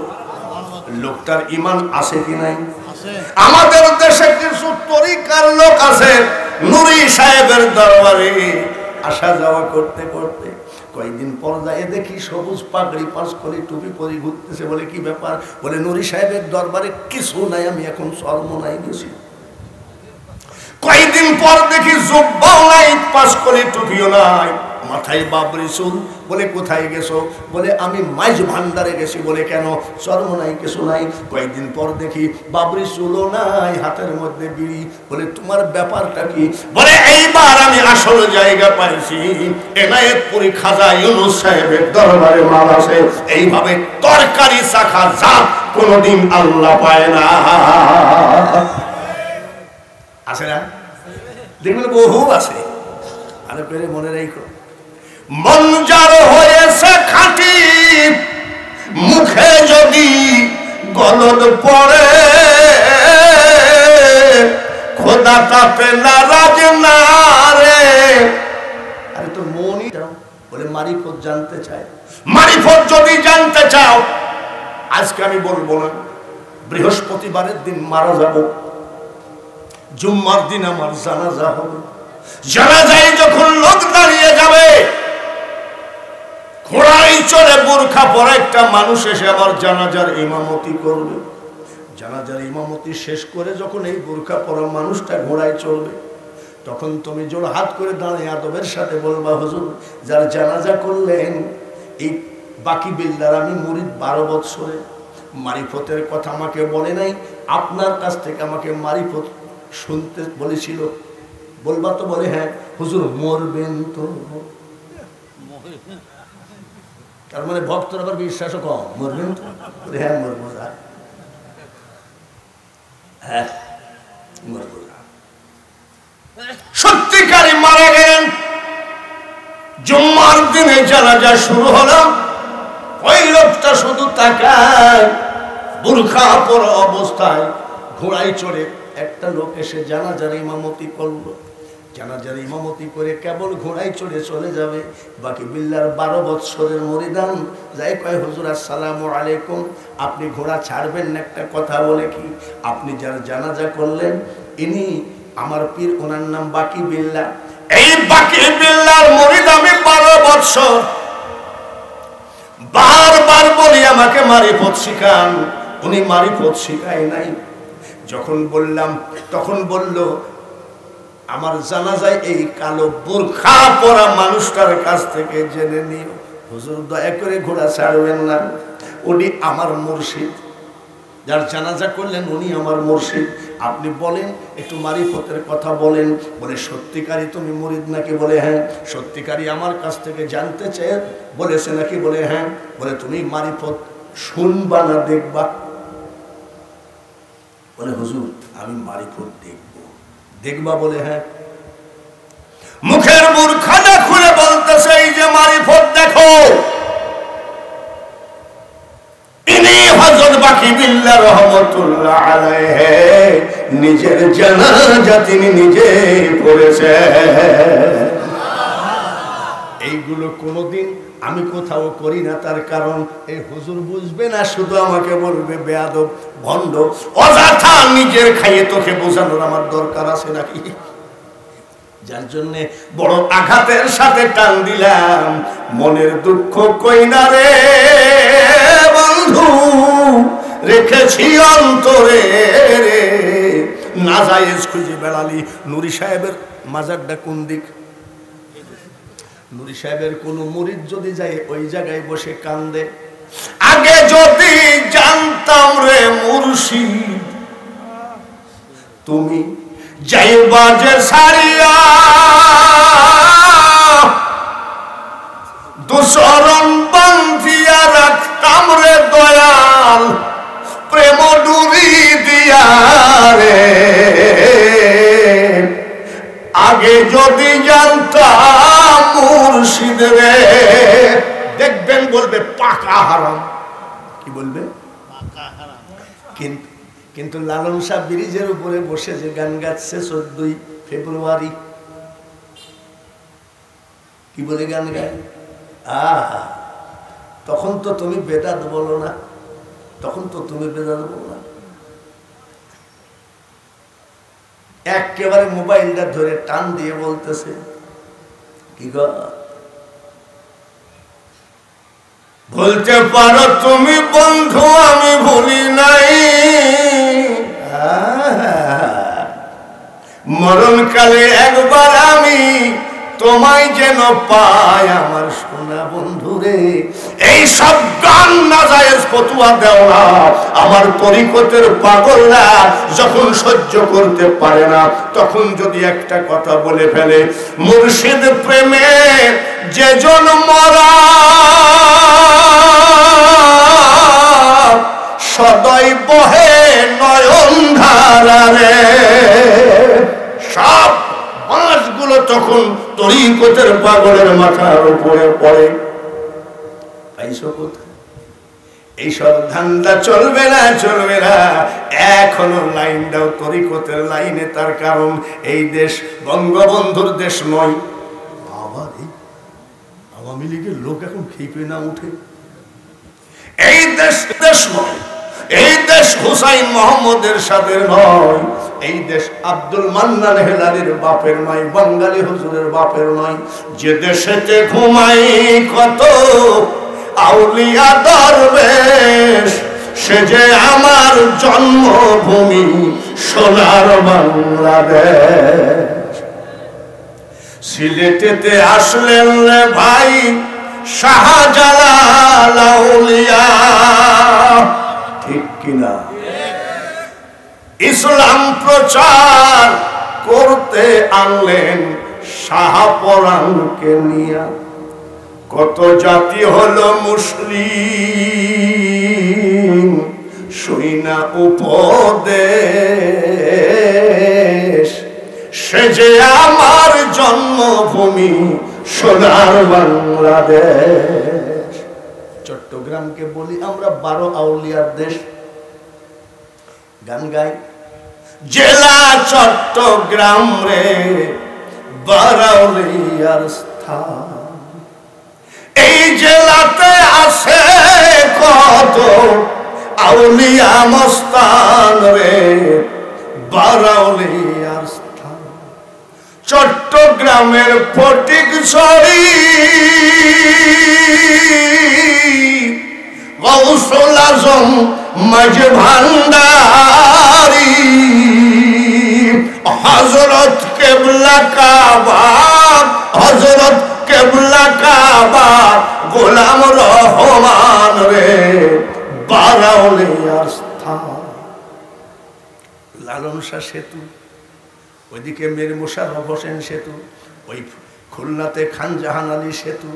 লোকটার ঈমান আছে কি নাই? আমাদের দেশে কিছু তরিকার লোক আছে, নুরি সাহেবের দরবারে আসা যাওয়া করতে করতে কয়েকদিন পর যায় দেখি সবুজ পাগড়ি পাশ করে টুপি পরে ঘুরতেছে। বলে কি ব্যাপার? বলে নুরি সাহেবের দরবারে কিছু নাই, আমি এখন চরমোনাই গেছি। কয়েকদিন পর দেখি জুব্বাও নাই, পাশ করে টুপিও নাই, মাথায় বাবরি চুল। বলে কোথায় গেছো? বলে আমি মাইজ ভান্ডারে গেছি। বলে কেন? চরমোনাই কিছু নাই। কয়েকদিন পর দেখি বাবরি চুলও নাই, হাতের মধ্যে বিড়ি। বলে তোমার ব্যাপারটা কি? বলে এইবার আমি আসল জায়গা পাইছি, এনায়েতপুরি খাজা ইউনুস সাহেবের দরবারে মাল আছে। এইভাবে তরকারি চাখা জাত কোনদিন আল্লাহ পায় না। আছে না? দেখবেন বহু আছে। ভালো করে মনে রাখো, মন যার হয়েছে খাঁটি, মুখে যদি গলদ পড়ে, খোদা তাতে নারাজ না রে। আরে তোর মনই যাও। বলে মারিফত জানতে চাই। মারিফত যদি জানতে চাও, আজকে আমি বলবো না, বৃহস্পতিবারের দিন মারা যাব, জুম্মার দিন আমার জানাজা হবে। জানাজায় যখন লোক দাঁড়িয়ে যাবে, ঘোড়ায় চড়ে বোরখা পরা একটা মানুষ এসে আমার জানাজার ইমামতি করবে। জানাজার ইমামতি শেষ করে যখন এই বোরখা পরা মানুষটা ঘোড়ায় চড়বে, তখন তুমি জোর হাত করে দাঁড়িয়ে আদবের সাথে বলবা, হুজুর যার জানাজা করলেন এই বাকি বিল্লার আমি মুরিদ 12 বছরে, মারিফতের কথা আমাকে বলে নাই, আপনার কাছ থেকে আমাকে মারিফত শুনতে বলেছিল। বলবা তো? বলে হ্যাঁ। হুজুর মরবেন তো? তার মানে ভক্তর আবার বিশ্বাসও কম। মরবেন তো? বলে হ্যাঁ মরবো। হ্যাঁ মরবো। সত্যিকারই মারা গেলেন। জুম্মার দিনে জানাজা শুরু হলো। ওই লোকটা শুধু তাকায়, বুরখা পরা অবস্থায় ঘোড়ায় চড়ে একটা লোক এসে জানাজার ইমামতি করলো। জানাজার ইমামতি করে কেবল ঘোড়ায় চড়ে চলে যাবে, বাকি বিল্লার 12 বছরের মরিদান যাই কয়, হুজুর আসসালামু আলাইকুম, আপনি ঘোড়া ছাড়বেন না? একটা কথা বলে কি, আপনি যার জানাজা করলেন ইনি আমার পীর, ওনার নাম বাকি বিল্লা। এই বাকি বিল্লার মরিদ আমি 12 বছর। বারবার বলি আমাকে মারিফত শিখান, উনি মারিফত শিখায় নাই। যখন বললাম তখন বলল, আমার জানাজায় এই কালো বোরখা পরা মানুষটার কাছ থেকে জেনে নিও, হুজুর দয়া করে ঘোড়া ছাড়বেন না, উনি আমার মুর্শিদ। যার জানাজা করলেন উনি আমার মুর্শিদ। আপনি বলেন একটু মারিফতের কথা বলেন। বলে সত্যিকারই তুমি মুরিদ নাকি? বলে হ্যাঁ। সত্যিকারই আমার কাছ থেকে জানতে চেয়ে বলেছে নাকি? বলে হ্যাঁ। বলে তুমি মারিফত শুনবা না দেখবা? বলে হুজুর আমি মারিফত দেখব। দেখবা? বলে হ্যাঁ। মুখের বুরখাটা খুলে বলতেছে এই যে মারিফত দেখো, ইনি হযরত বাকি বিল্লাহ রহমাতুল্লাহ আলাইহি নিজের জানাজা তিনি নিজে পড়েছেন। এইগুলো কোনোদিন আমি কোথাও করি না, তার কারণ এই হুজুর বুঝবে না, শুধু আমাকে বলবে বেয়াদব, ভণ্ড, অযথা নিজের খাইয়ে তোকে বোঝানোর আমার দরকার আছে নাকি? যার জন্য বড় আঘাতের সাথে টান দিলাম, মনের দুঃখ কই না রে বন্ধু, রেখেছি অন্তরে রে। নাজায়েজ খুঁজে বেড়ালি। নুরি সাহেবের মাজারটা কোন দিক? নুরি সাহেবের কোন মুরিদ যদি যায় ওই জায়গায় বসে কান্দে, আগে যদি জানতাম রে মুর্শিদ তুমি যাইবা যে সারিয়া, দুসরণ বান্ধিয়া রাখতাম রে দয়াল, প্রেম ডুরি দিয়া রে। আগে যদি জানতাম মুর্শিদ রে, দেখবেন বলবে পাকা হারাম। কি বলবে? পাকা হারাম। কিন্তু লালন শাহ ব্রিজের উপরে বসে যে গান গাচ্ছে 14 ফেব্রুয়ারি, কি বলে গান গায়? আহা, তখন তো তুমি বেদাত বলো না, তখন তো তুমি বেদাত বলো না। একেবারে মোবাইলটা ধরে টান দিয়ে বলতেছে কি গো, বলতে পারো তুমি বন্ধু আমি ভুলি নাই, মরণকালে একবার আমি তোমায় যেন পাই আমার সোনা বন্ধু রে। এই সব গান নাজায়েজ ফতুয়া দেওয়া আমার তরিকতের পাগলরা যখন সহ্য করতে পারে না, তখন যদি একটা কথা বলে ফেলে, মুর্শিদ প্রেমে যেজন মরা সদয় বহে নয়ন ধারা রে। সব বাঁশগুলো তখন তরিকতের পাগলের মাথার উপরে পড়ে। পাইছো কোথায়? এইসব ধান্দা চলবে না, চলবে না। এখনো লাইন দাও তরিকতের লাইনে, তার কারণ এই দেশ বঙ্গবন্ধুর দেশ নয়। আবার এই আওয়ামী লীগের লোক এখন খেপে না উঠে। এই দেশ দেশ নয়, এই দেশ হুসাইন মোহাম্মদের সাথের নয়, এই দেশ আব্দুল মান্নান হেলালির বাপের নয়, বাঙালি হুজুরের বাপের নয়। যে দেশেতে ঘুমাই কত আউলিয়া দরবেশ, সে যে আমার জন্মভূমি সোনার বাংলাদেশ। সিলেটেতে আসলেন রে ভাই শাহজালাল আউলিয়া, ঠিক কিনা? ইসলাম প্রচার করতে আনলেন শাহপরানকে নিয়া। কত জাতি হলো মুসলিম শুইনা উপদেশ, সে যে আমার জন্মভূমি সোনার বাংলাদেশ। চট্টগ্রামকে বলি আমরা 12 আউলিয়ার দেশ। গান গাই, জেলা চট্টগ্রাম রে 12 আউলিয়ার স্থান। এই জেলাতে আছে কত আউলিয়া মস্তান রে, 12 আউলিয়ার স্থান। চট্টগ্রামের ফটিকছড়ি গৌসুল আজম মাঝে ভান্ডারি, হযরত কেবলা কাবা, হযরত কেবলা কাবা গোলাম রহমান রে 12 আউলিয়ার স্থান। লালন শাহ সেতু, ওইদিকে মীর মোশাররফ হোসেন সেতু, ওই খুলনাতে খান জাহান আলী সেতু,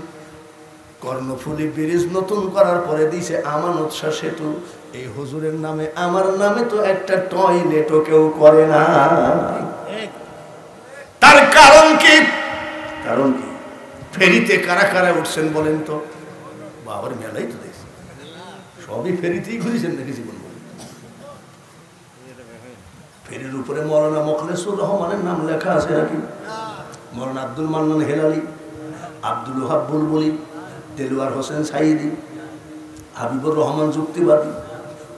কর্ণফুলী ব্রিজ নতুন করার পরে দিয়েছে আমানত শাহ সেতু। এই হুজুরের নামে আমার নামে তো একটা টয়লেটও কেউ করে না। তার কারণ কি? কারণ কি? ফেরিতে কারা কারা উঠছেন বলেন তো? বাবার মেলাই তো দেখছি, সবই ফেরিতেই ঘুরেছেন নাকি জীবন বলে। ফেরির উপরে মৌলানা মোখলেসুর রহমানের নাম লেখা আছে নাকি? মৌলানা আব্দুল মান্নান হেলালি, আব্দুল ওহাব বুলবুলি, দেলোয়ার হোসেন সাইদি, হাবিবুর রহমান যুক্তিবাদী।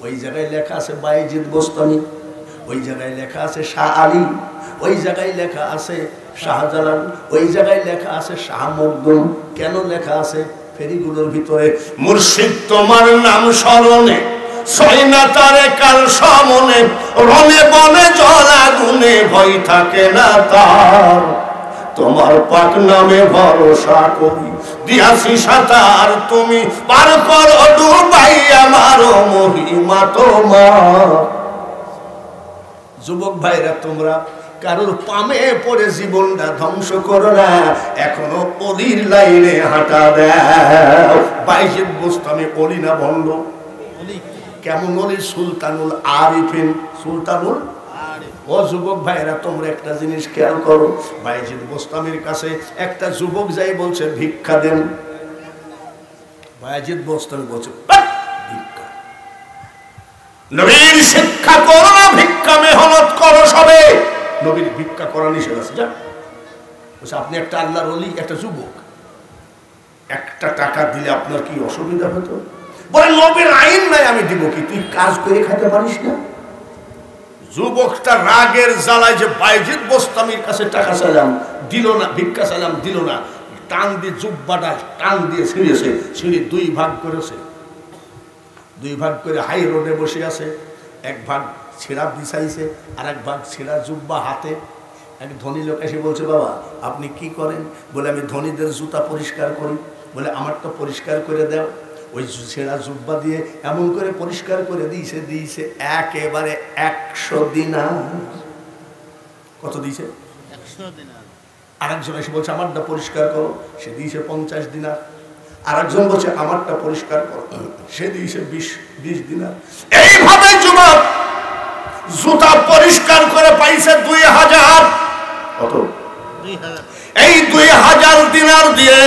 ওই জায়গায় লেখা আছে বাইজিদ বোস্তামি, ওই জায়গায় লেখা আছে শাহ আলী, ওই জায়গায় লেখা আছে শাহজালাল, ওই জায়গায় লেখা আছে শাহ মখদুম। কেন লেখা আছে? ফেরিগুলোর ভিতরে মুর্শিদ তোমার নাম স্মরণে ছয় না তারে কাল সমনে, রনে বনে জল আগুনে ভয় থাকে না তার, তোমার পাক নামে ভরসা করি দিয়াছি সাঁতার, তুমি পার করো ডুবাই আমার মহিমা তোমার। যুবক ভাইরা, তোমরা কারোর পামে পড়ে জীবনটা ধ্বংস করো না, এখনো অলির লাইনে হাঁটা দাও। বাইজিদ বোস্তামি অলি না ভণ্ড? কেমন অলি? সুলতানুল আরিফিন, সুলতানুল। ও যুবক ভাইরা, তোমরা একটা জিনিস খেয়াল করো, বাইজিদ বোস্তামির কাছে একটা যুবক যাই বলছে ভিক্ষা দেন। বাইজিদ বোস্তামি বলছে ভিক্ষা। নবীর শিক্ষা করো না, ভিক্ষা মেহনত করো সবে। নবীর ভিক্ষা করা নিষেধ আছে। যা বলছে আপনি একটা আল্লাহর ওলি, একটা যুবক, একটা টাকা দিলে আপনার কি অসুবিধা হতো? বলে নবীর আইন নাই, আমি দিব কি? তুই কাজ করে খেতে পারিস না? যুবকটা রাগের জ্বালায় যে বাইজিদ বোস্তামির কাছে টাকা চাইলাম, দিল না, ভিক্ষা চাইলাম, দিল না, টান দিয়ে জুব্বাটা টান দিয়ে ছিঁড়েছে, ছিঁড়ে দুই ভাগ করেছে। দুই ভাগ করে হাই রোডে বসে আছে, এক ভাগ ছেঁড়া বিছাইছে, আর এক ভাগ ছেঁড়া জুব্বা হাতে। এক ধনী লোক এসে বলছে, বাবা আপনি কি করেন? বলে আমি ধনীদের জুতা পরিষ্কার করি। বলে আমারটা পরিষ্কার করে দাও। ওই ছেঁড়া জুব্বা দিয়ে এমন করে পরিষ্কার করে দিয়েছে একেবারে 100 দিনার। কত দিয়েছে? 100 দিনার। আরেকজন এসে বলছে আমারটা পরিষ্কার করো, সে দিয়েছে 50 দিনার। আরেকজন বলছে আমারটা পরিষ্কার করো, সে দিয়েছে 20 দিনার। এইভাবে যুবক জুতা পরিষ্কার করে পাইছে 2000। কত? 2000। এই 2000 দিনার দিয়ে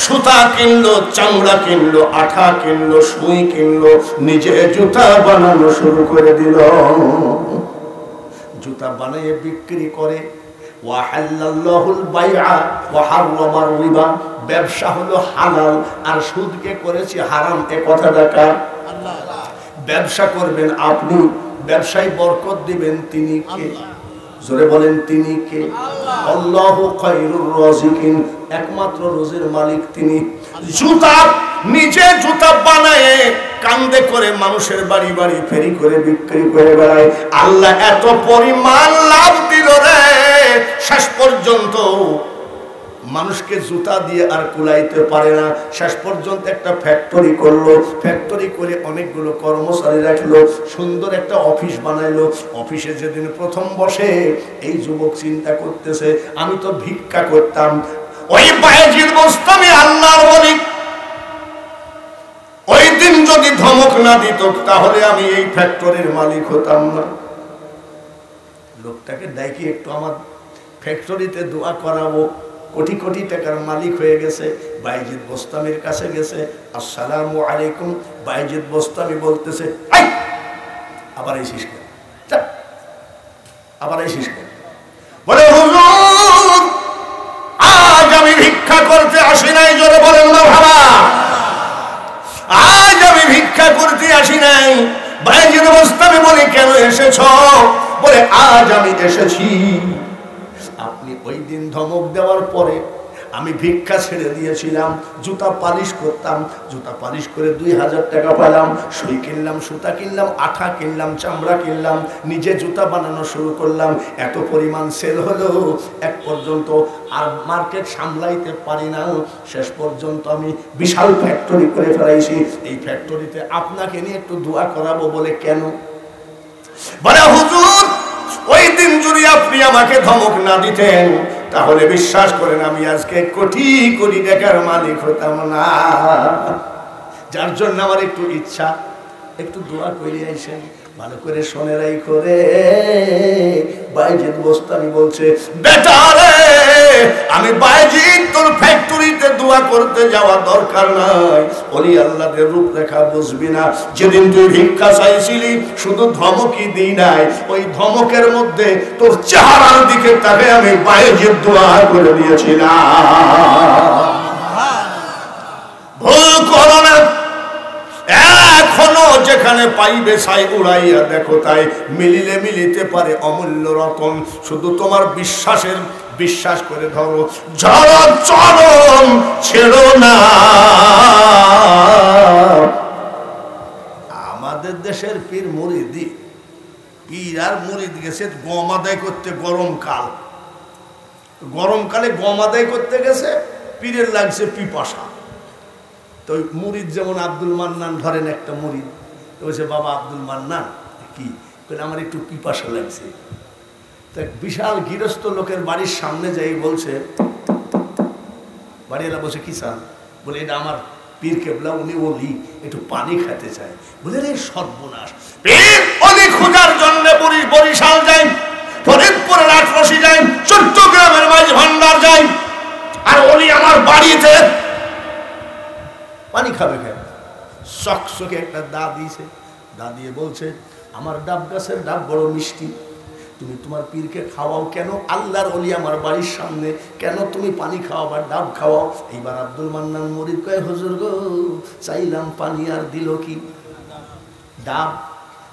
সুতা কিনলো, চামড়া কিনলো, আঠা কিনলো, সুই কিনলো, নিজে জুতা বানানো শুরু করে দিল। জুতা বানিয়ে বিক্রি করে। ওয়াহাল্লাল্লাহুল বাইআ ওয়া হারামার রিবা, ব্যবসা হলো হালাল আর সুদকে করেছে হারাম। এ কথাটা কার? আল্লাহ। ব্যবসা করবেন আপনি, ব্যবসায় বরকত দিবেন তিনি কে? জোরে বলেন তিনি কে? আল্লাহু খায়রুর রাযিকিন, একমাত্র রোজের মালিক তিনি। জুতা নিজে জুতা বানায় কান্দে করে মানুষের বাড়ি বাড়ি ফেরি করে বিক্রি করে বেড়ায়। আল্লাহ এত পরিমাণ লাভ দিল রে, শেষ পর্যন্ত মানুষকে জুতা দিয়ে আর কুলাইতে পারে না। শেষ পর্যন্ত একটা ফ্যাক্টরি করলো, ফ্যাক্টরি করে অনেকগুলো কর্মচারী রাখলো, সুন্দর একটা অফিস বানাইলো। অফিসে যেদিন প্রথম বসে এই যুবক চিন্তা করতেছে, আমি তো ভিক্ষা করতাম, ওই বাইজিদ বোস্তামি আল্লাহর ওলি, ওই দিন যদি ধমক না দিত তাহলে আমি এই ফ্যাক্টরির মালিক হতাম না। লোকটাকে ডাকি একটু আমার ফ্যাক্টরিতে দোয়া করাবো। কোটি কোটি টাকার মালিক হয়ে গেছে। বাইজিদ বোস্তামির কাছে গেছে, আসসালামু আলাইকুম। বাইজিদ বোস্তামি বলতেছে, আবার এই শিষ্য, আবার এই শিষ্য বলে, হুজুর আজ আমি ভিক্ষা করতে আসি নাই। জোরে বলেন না বাবা, আজ আমি ভিক্ষা করতে আসি নাই। বাইজিদ বোস্তামি বলে, কেন এসেছ? বলে আজ আমি এসেছি, আপনি ওই দিন ধমক দেওয়ার পরে আমি ভিক্ষা ছেড়ে দিয়েছিলাম, জুতা পালিশ করতাম, জুতা পালিশ করে 2000 টাকা পেলাম, সুই কিনলাম, সুতা কিনলাম, আঠা কিনলাম, চামড়া কিনলাম, নিজে জুতা বানানো শুরু করলাম। এত পরিমাণ সেল হলো, এক পর্যন্ত আর মার্কেট সামলাইতে পারি না। শেষ পর্যন্ত আমি বিশাল ফ্যাক্টরি করে ফেলাইছি। এই ফ্যাক্টরিতে আপনাকে নিয়ে একটু দোয়া করাবো। বলে কেন? বলে হুজুর ওই দিন যদি আপনি আমাকে ধমক না দিতেন তাহলে বিশ্বাস করেন আমি আজকে কোটি কোটি টাকার মালিক হতাম না। যার জন্য আমার একটু ইচ্ছা, একটু দোয়া করে আইসেন, ভালো করে শোনেরাই করে। বাইজিদ বোস্তামি বলছে, বেটা রে আমি বাইজিদ তোর ফ্যাক্টরিতে দোয়া করতে যাওয়া দরকার নাই, ওলি আল্লাহদের রূপরেখা বুঝবি না। যেদিন তুই ভিক্ষা চাইছিলি শুধু ধমকই দিই নাই, ওই ধমকের মধ্যে তোর চেহারার দিকে তাকে আমি বাইজিদ দোয়া করে দিয়েছিলাম। ভুল করো না, এখনো যেখানে পাইবে ছাই উড়াইয়া দেখো তাই, মিলিলে মিলিতে পারে অমূল্য রতন। শুধু তোমার বিশ্বাস করে ধরো, ঝড় চরম ছেড়ো না। আমাদের দেশের পীর মুরিদি, পীর আর মুরিদ গেছে গম আদায় করতে। গরমকালে গম আদায় করতে গেছে, পীরের লাগছে পিপাসা। তো মুরিদ যেমন আব্দুল মান্নান, ধরেন একটা মুরিদ বলছে, বাবা আব্দুল মান্নান কি আমার একটু পিপাসা লাগছে। তো বিশাল গৃহস্থ লোকের বাড়ির সামনে যাই বলছে, বাড়িওয়ালা বলছে কি চান? বলে এটা আমার পীর কেবলা, উনি ওলি, একটু পানি খেতে চায়। বলে রে সর্বনাশ, পীর ওলি খোঁজার জন্য বরিশাল যাই, ফরিদপুরের আটরশি যাই, চট্টগ্রামের মাঝ ভান্ডার যাই, আর ওলি আমার বাড়িতে পানি খাবে কেন? চকচকে একটা দা দিয়েছে, দা দিয়ে বলছে, আমার ডাব গাছের ডাব বড় মিষ্টি, তুমি তোমার পীরকে খাওয়াও কেন? আল্লাহর ওলি আমার বাড়ির সামনে, কেন তুমি পানি খাওয়াবার ডাব খাওয়াও? এইবার আব্দুল মান্নান মুরিদ কয়, হুজুর গো চাইলাম পানি আর দিল কি? ডাব।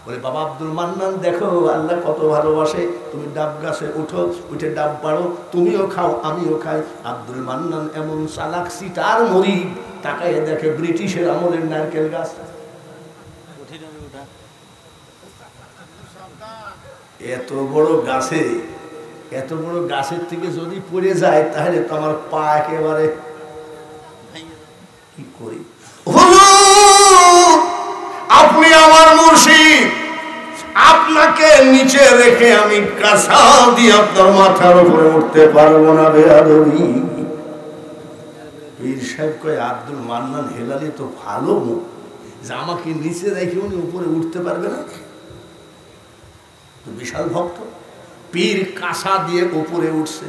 বলে বাবা আব্দুল মান্নান দেখো আল্লাহ কত ভালোবাসে, তুমি ডাব গাছে উঠো, উঠে ডাব পাড়ো, তুমিও খাও আমিও খাই। আব্দুল মান্নান এমন চালাক সিটার মুরিদ, তাকায় দেখে ব্রিটিশের আমলের নারকেল গাছ। এত বড় গাছের থেকে যদি পড়ে যায় তাহলে তো আমার পা একেবারে কি করি। আপনি আমার মুর্শিদ, আপনাকে নিচে রেখে আমি কাঁসা দিয়ে আপনার মাথার উপরে উঠতে পারবো না বেয়াদবি। পীর সাহেব কয়, আব্দুল মান্নান হেলালি তো ভালো মুখ, যে আমাকে নিচে রেখে উনি উপরে উঠতে পারবে না। বিশাল ভক্ত, পীর কাঁসা দিয়ে উপরে উঠছে,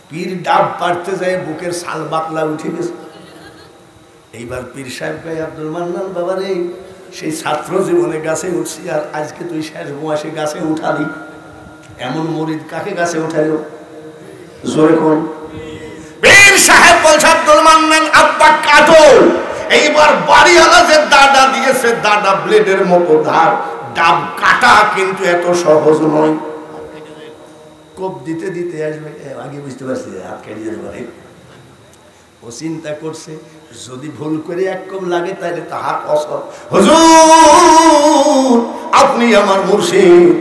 পীর ডাব পাড়তে যায় বুকের সাল বাকলা উঠে গেছে। এইবার পীর সাহেব কয়, আব্দুল মান্নান বাবা রে, সেই ছাত্র জীবনে গাছে উঠছি, আর আজকে তুই শেষ বয়সে গাছে উঠালি। এমন মুরিদ কাকে গাছে উঠাইল? জোরে কোন? পীর সাহেব বলছে, আব্দুল মান্নান আব্বা কাটো। এইবার বাড়িওয়ালা যে দাদা দিয়েছে, দাদা ব্লেডের মতো ধার, ডাব কাটা কিন্তু এত সহজ নয়। কোপ দিতে দিতে আসবে, আগে বুঝতে পারছি হাত কেটে যেতে পারে। ও চিন্তা করছে, যদি ভুল করে এক কোপ লাগে তাহলে তো হাত অসর। হুজুর আপনি আমার মুর্শিদ,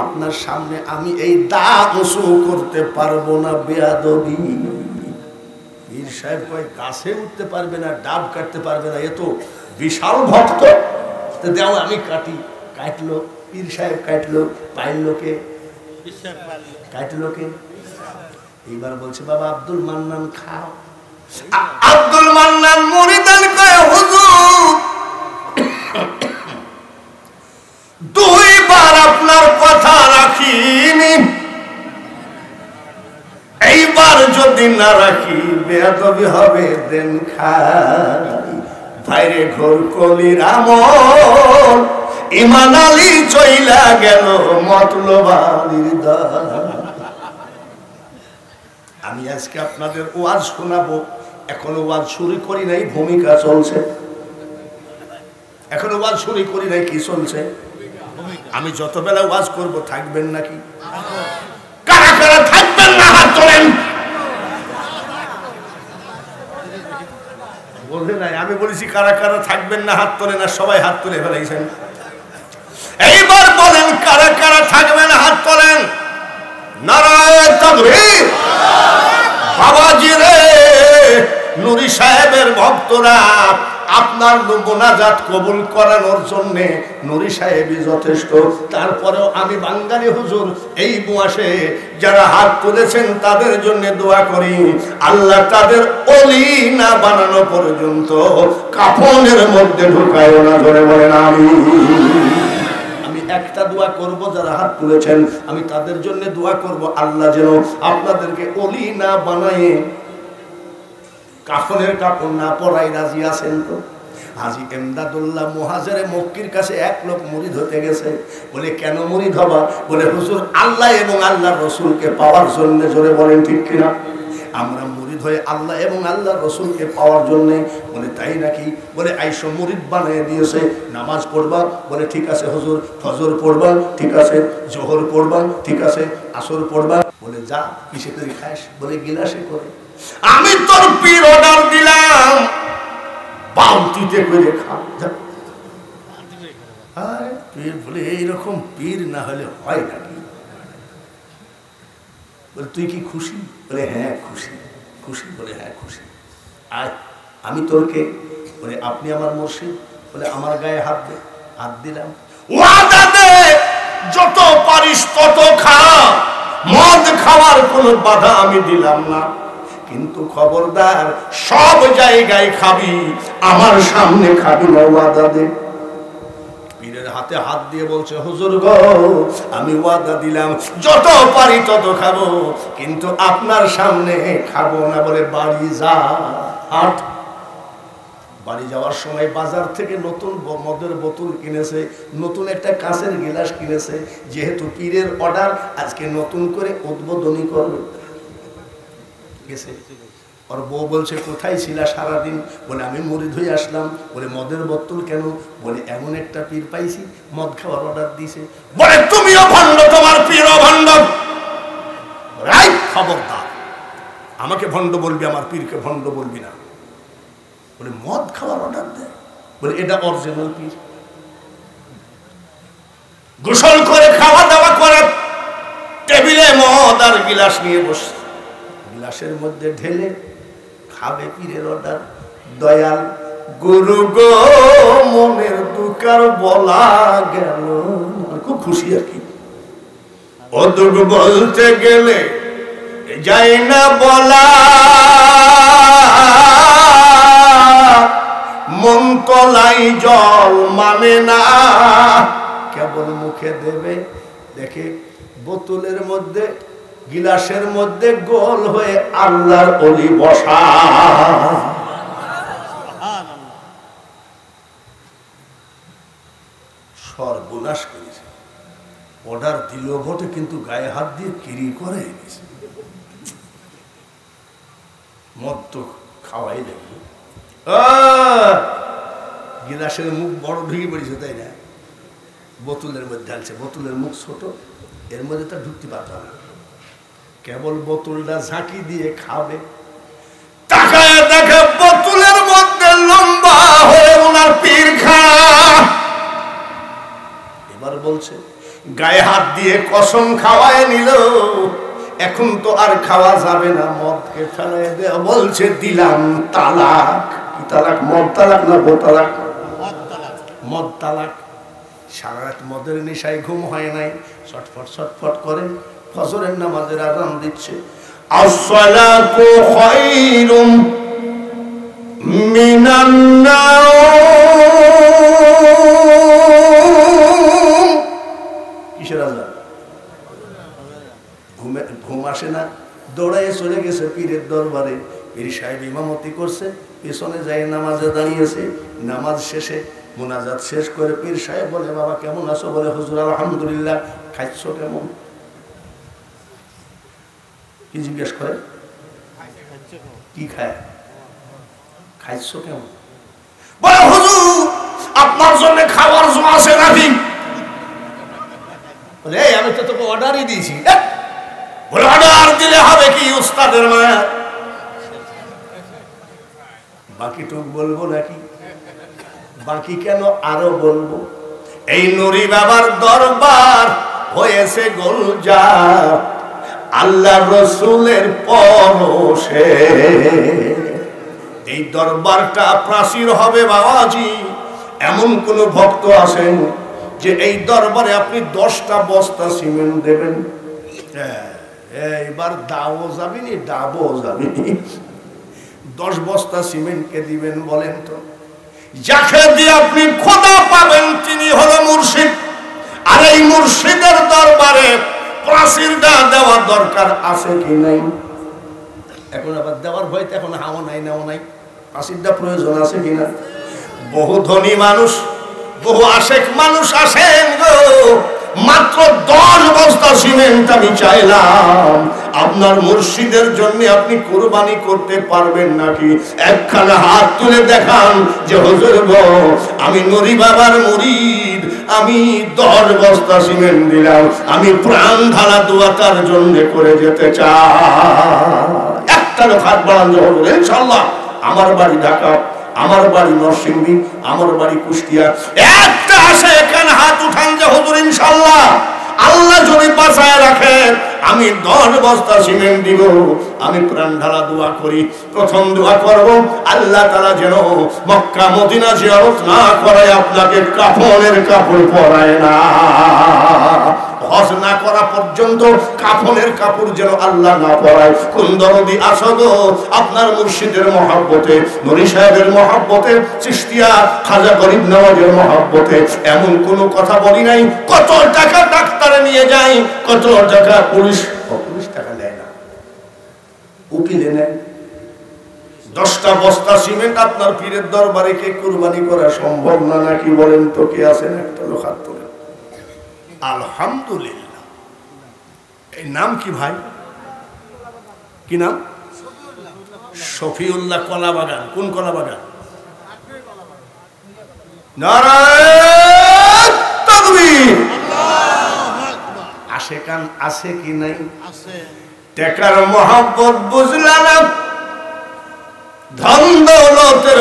আপনার সামনে আমি এই দাগ উঁচু করতে পারবো না বেয়াদবি। পীর সাহেব কয়, গাছে উঠতে পারবে না, ডাব কাটতে পারবে না, এ তো বিশাল ভক্ত, দেও আমি কাটি। কাটলো, পীর সাহেব কাটলো, পাইলো কে? কাটলো কে? এইবার বলছে, বাবা আব্দুল মান্নান খাও। আব্দুল মান্নান মুরিদান কয়, হুজুর দুইবার আপনার কথা রাখিনি, এইবার যদি না রাখি বেয়াদবি হবে, দেন খাই। ভাইরে ঘোর কলির আমল, ইমান আলী চইলা গেল মতলব আলীর দল। আমি আজকে আপনাদের ওয়াজ শোনাবো, এখনো ওয়াজ শুরু করি নাই, ভূমিকা চলছে। এখনো ওয়াজ শুরু করি নাই, কি চলছে? আমি যত বেলা ওয়াজ করব থাকবেন নাকি? কারা কারা থাকবেন না হাত তোলেন। বলবে নাই, আমি বলেছি কারা কারা থাকবেন না হাত তোলেন, আর সবাই হাত তুলে ফেলাইছেন। এইবার বলেন কারা কারা থাকবেন হাত তোলেন। নারায়ে তাকবীর। বাবাজি রে নুরি সাহেবের ভক্তরা আপনার মোনাজাত কবুল করানোর জন্য নুরি সাহেবই যথেষ্ট। তারপরেও আমি বাঙালি হুজুর এই মাসে যারা হাত তুলেছেন তাদের জন্য দোয়া করি, আল্লাহ তাদের ওলি না বানানো পর্যন্ত কাফনের মধ্যে ঢুকায় না। ধরে বলেন আমি একটা দোয়া করব, যারা হাত তুলেছেন আমি তাদের জন্য দোয়া করব, আল্লাহ যেন আপনাদেরকে ওলি না বানায় কাফনের কাপড় না পরাই। রাজি আছেন তো? হাজী এমদাদুল্লাহ মুহাজিরে মক্কির কাছে এক লোক মুরিদ হতে গেছে। বলে কেন মুরিদ হবা? বলে হুজুর আল্লাহ এবং আল্লাহর রাসূলকে পাওয়ার জন্য। জোরে বলেন ঠিক কিনা? আমরা মুরিদ হয়ে আল্লাহ এবং আল্লাহর রাসূলকে পাওয়ার জন্য। বলে তাই নাকি? বলে আইসো মুরিদ বানিয়ে দিয়েছে। নামাজ পড়বা? বলে ঠিক আছে হুজুর। ফজর পড়বা? ঠিক আছে। জোহর পড়বা? ঠিক আছে। আসর পড়বা? বলে যা কিসে করে খাস? বলে গিলাসে করে। আমি তোর পীর অর্ডার দিলাম বালতিতে করে খা। আরে পীর বলে এইরকম পীর না হলে হয় নাকি? বলে তুই কি খুশি? বলে হ্যাঁ খুশি। খুশি? বলে হ্যাঁ খুশি। আর আমি তোরকে? বলে আপনি আমার মুর্শিদ। বলে আমার গায়ে হাত দে। হাত দিলাম। ওয়াদা দে যত পারিস তত খা, মদ খাওয়ার কোনো বাধা আমি দিলাম না, কিন্তু খবরদার সব জায়গায় খাবি, আমার সামনে খাবি না। ওয়াদা দে। পীরের হাতে হাত দিয়ে বলছে হুজুর গো আমি ওয়াদা দিলাম যত পারি তত খাবো, কিন্তু আপনার সামনে খাবো না। বলে বাড়ি যা। হাট। বাড়ি যাওয়ার সময় বাজার থেকে নতুন মদের বোতল কিনেছে, নতুন একটা কাঁচের গিলাস কিনেছে। যেহেতু পীরের অর্ডার, আজকে নতুন করে উদ্বোধনী করবে। ওর বউ বলছে কোথায় ছিলা সারাদিন? বলে আমি মুরিদ হয়ে আসলাম। বলে মদের বোতল কেন? বলে এমন একটা পীর পাইছি মদ খাওয়ার অর্ডার দিছে। বলে তুমিও ভণ্ড, তোমার পীরও ভণ্ড। রাইট, খবরদার, আমাকে ভণ্ড বলবি, আমার পীরকে ভণ্ড বলবি না। বলে মদ খাওয়ার অর্ডার দেয়? বলে এটা অরিজিনাল পীর। গোসল করে খাওয়া দাওয়া করে টেবিলে মদ আর গিলাস নিয়ে বসে, গ্লাসের মধ্যে ঢেলে খাবে পীরের অর্ডার। দয়াল গুরু গো মনের দুকার বলা গেল। খুব খুশি আর কি। অদুক বলতে গেলে যাই না বলা, মন তলাই জল মানে না, কেবল মুখে দেবে। দেখে বোতলের মধ্যে গিলাসের মধ্যে গোল হয়ে আল্লাহর ওলি বসা। সর্বনাশ করেছে। অর্ডার দিল বটে, কিন্তু গায়ে হাত দিয়ে কিরি করে এনেছে। মদ তো খাওয়াই লাগবে। গিলাসের মুখ বড় ঢুকে পড়েছে, তাই না? বোতলের মধ্যে ঢালছে। বোতলের মুখ ছোট, এর মধ্যে তা ঢুকতে পারত না। কেবল বোতলটা ঝাঁকি দিয়ে খাবে। তাকায় দেখে বোতলের মধ্যে লম্বা হয়ে ওনার পীর খা। এবার বলছে গায়ে হাত দিয়ে কসম খাওয়ায় নিল, এখন তো আর খাওয়া যাবে না, মদকে ফেলাই দেয়া। বলছে দিলাম তালাক। কি তালাক? মদ তালাক না গো তালাক? মদ তালাক। সারা রাত মদের নেশায় ঘুম হয় নাই, ছটফট ছটফট করে। ফজরের নামাজের আযান দিচ্ছে। আসসালাতু খায়রুম মিনান নাওম। কিসের আযান? ঘুম আসে না, দৌড়াইয়ে চলে গেছে পীরের দরবারে। পীর সাহেব ইমামতি করছে, পেছনে যাই নামাজে দাঁড়িয়েছে। নামাজ শেষে মুনাজাত শেষ করে পীর সাহেব বলে বাবা কেমন আছো? বলে হুজুর আলহামদুলিল্লাহ। খাইছো কেমন? কি জিজ্ঞেস করে? কি খায়? খাইছো কেমন? বলে হুজুর আপনার জন্য খাবার জমা আছে নাকি? বলে আমি তো তোকে অর্ডারই দিয়েছি। বলে অর্ডার দিলে হবে কি উস্তাদের মায়া? বাকিটুক বলবো নাকি? বাকি কেন আরো বলবো। এই নুরি বাবার দরবার হয়েছে গোলজার, আল্লাহ রসুলের পরশে। এই দরবারটা প্রাচীর হবে বাবাজি। এমন কোন ভক্ত আছেন যে এই দরবারে আপনি 10টা বস্তা সিমেন্ট দেবেন? এইবার দাও যাবিনি, ডাবও যাবিনি। 10 বস্তা সিমেন্টকে দিবেন বলেন তো? যাকে দিয়ে আপনি খোদা পাবেন তিনি হলো মুর্শিদ। আর এই মুর্শিদের দরবারে প্রাচীরটা দেওয়ার দরকার আছে কি নাই? এখন আবার দেওয়ার ভয়তে এখন হাও নাই, নাও নাই। প্রাচীরটা প্রয়োজন আছে কিনা? বহু ধনী মানুষ, বহু আশেক মানুষ আসেন গো, মাত্র 10 বস্তা সিমেন্ট আমি চাইলাম। আপনার মুর্শিদের জন্য আপনি কুরবানি করতে পারবেন নাকি? একখানা হাত তুলে দেখান যে হুজুর গো, আমি নুরি বাবার মুরিদ, আমি 10 বস্তা সিমেন্ট দিলাম, আমি প্রাণ ঢালা দোয়া তার জন্য করে যেতে চাই। একটা লোক হাত বাড়ান যে হুজুর ইনশাআল্লাহ, আমার বাড়ি ঢাকা, আমার বাড়ি নরসিংদী, আমার বাড়ি কুষ্টিয়া, একটা আছে এখানে হাত উঠান যে হুজুর ইনশাআল্লাহ আল্লাহ যদি বাঁচায় রাখেন আমি 10 বস্তা সিমেন্ট দিব, আমি প্রাণ ঢালা দোয়া করি। প্রথম দোয়া করব আল্লাহ তাআলা যেন মক্কা মদিনা জিয়ারত না করায় আপনাকে কাফনের কাপড় পরায় না। হজ না করা পর্যন্ত কাফনের কাপড় যেন আল্লাহ না পরায়। কোন দরদি আসো গো আপনার মুর্শিদের মহব্বতে, নূরি সাহেবের মহব্বতে, চিশতিয়া খাজা গরিব নওয়াজের মহব্বতে এমন কোনো কথা বলি নাই। কত টাকা ডাক্তারে নিয়ে যাই, কত টাকা পুলিশ টাকা নেয় না, উকিলে নেয়। 10টা বস্তা সিমেন্ট আপনার পীরের দরবারে কে কুরবানি করা সম্ভব না নাকি বলেন তো? কে আছেন? একটা লোক হাত তোলেন। আলহামদুলিল্লাহ। এই নাম কি ভাই? কি নাম? শফিউল্লাহ কলাবাগান। কোন কলাবাগান? নারায়ণ তাকবীর। আশেকান আছে কি নাই? টাকার মহব্বত বুঝলা না, ধন দৌলতের